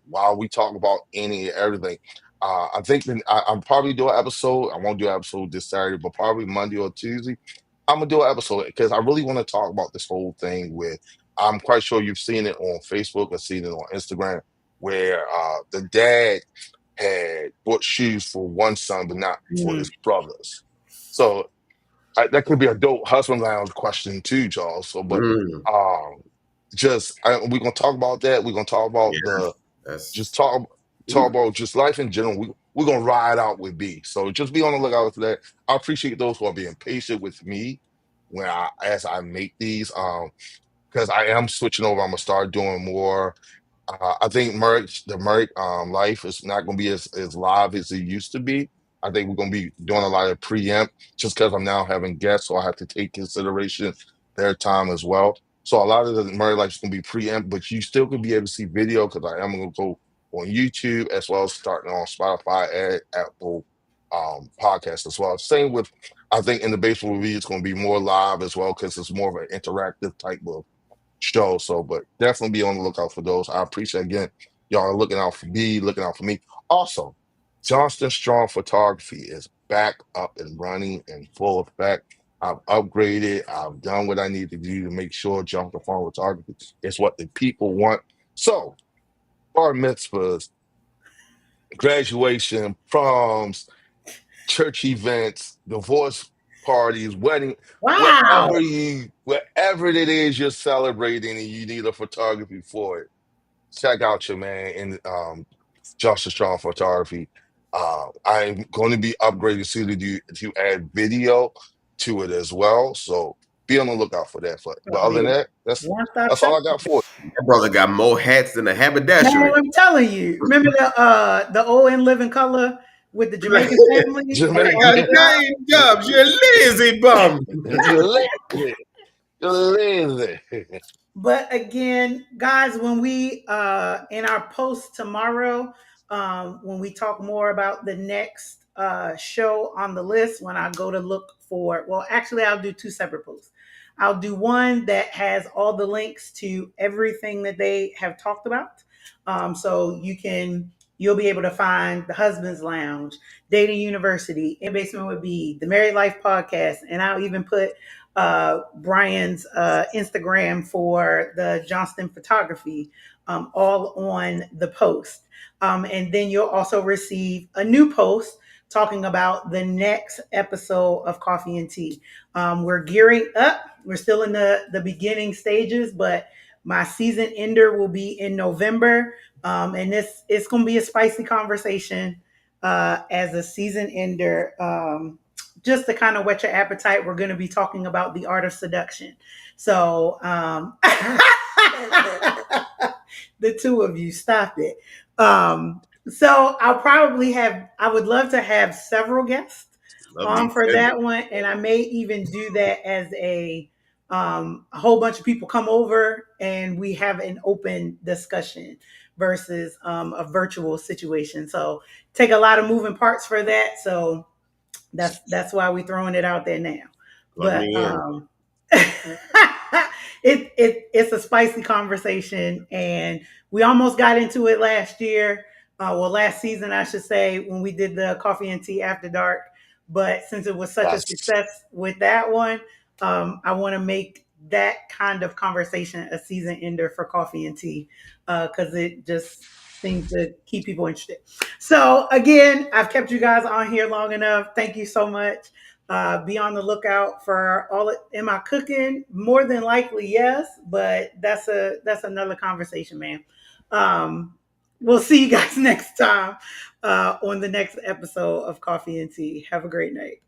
while we talk about any and everything. I think that I'm probably do an episode. I won't do an episode this Saturday, but probably Monday or Tuesday. I'm gonna do an episode because I really want to talk about this whole thing. With I'm quite sure you've seen it on Facebook or seen it on Instagram, where the dad had bought shoes for one son, but not for Mm. his brothers. So that could be a dope husband lounge question too, Charles. So, but Mm, um, we're gonna talk about that. We're gonna talk about the yes, just that's. talk about just life in general. We're gonna ride out with B. So just be on the lookout for that. I appreciate those who are being patient with me when I as I make these. Because I am switching over. I'm gonna start doing more. I think the Merc life is not going to be as live as it used to be. I think we're going to be doing a lot of preempt just because I'm now having guests, so I have to take consideration their time as well. So a lot of the Merc life is going to be preempt, but you still could be able to see video because I am going to go on YouTube as well as starting on Spotify and Apple podcast as well. Same with I think in the baseball review, it's going to be more live as well because it's more of an interactive type of show. So, but definitely be on the lookout for those. I appreciate again y'all are looking out for me, looking out for me. Also, Johnston Strong Photography is back up and running in full effect. I've upgraded. I've done what I need to do to make sure Johnston Strong Photography is what the people want. So, bar mitzvahs, graduation, proms, church events, divorce parties, wedding, Wow. whatever it is you're celebrating and you need a photography for it, check out your man in Joshua Strong Photography. I'm going to be upgrading soon to add video to it as well. So be on the lookout for that. But Gonna other be than a that, one-stop that's shop. all I got for My brother got more hats than a Man, haberdashery. I'm telling you. Remember the old and living color with the Right. Jamaican you. family I on got the Jamaican. job? name jobs, you lazy bum. You're lazy. You're lazy. But again, guys, when we in our post tomorrow, when we talk more about the next show on the list, when I go to look for, well, actually, I'll do two separate posts. I'll do one that has all the links to everything that they have talked about, so you can you'll be able to find the Husband's Lounge, Dating University. In the Basement would be the Married Life Podcast, and I'll even put Brian's Instagram for the Johnston Photography all on the post. And then you'll also receive a new post talking about the next episode of Coffee and Tea. We're gearing up. We're still in the beginning stages, but my season ender will be in November. And this it's going to be a spicy conversation as a season ender. Just to kind of whet your appetite, we're going to be talking about the art of seduction. So, the two of you, stop it. So I would love to have several guests Love the on for extended. that one. And I may even do that as a whole bunch of people come over and we have an open discussion versus a virtual situation. So take a lot of moving parts for that. So that's why we're throwing it out there now. Plug But me in. it's a spicy conversation, and we almost got into it last year. Well, last season, I should say, when we did the Coffee and Tea After Dark. But since it was such a That's success with that one, I want to make that kind of conversation a season ender for Coffee and Tea because it just seems to keep people interested. So again, I've kept you guys on here long enough. Thank you so much. Be on the lookout for all. Am I cooking? More than likely, yes. But that's another conversation, man. We'll see you guys next time on the next episode of Coffee and Tea. Have a great night.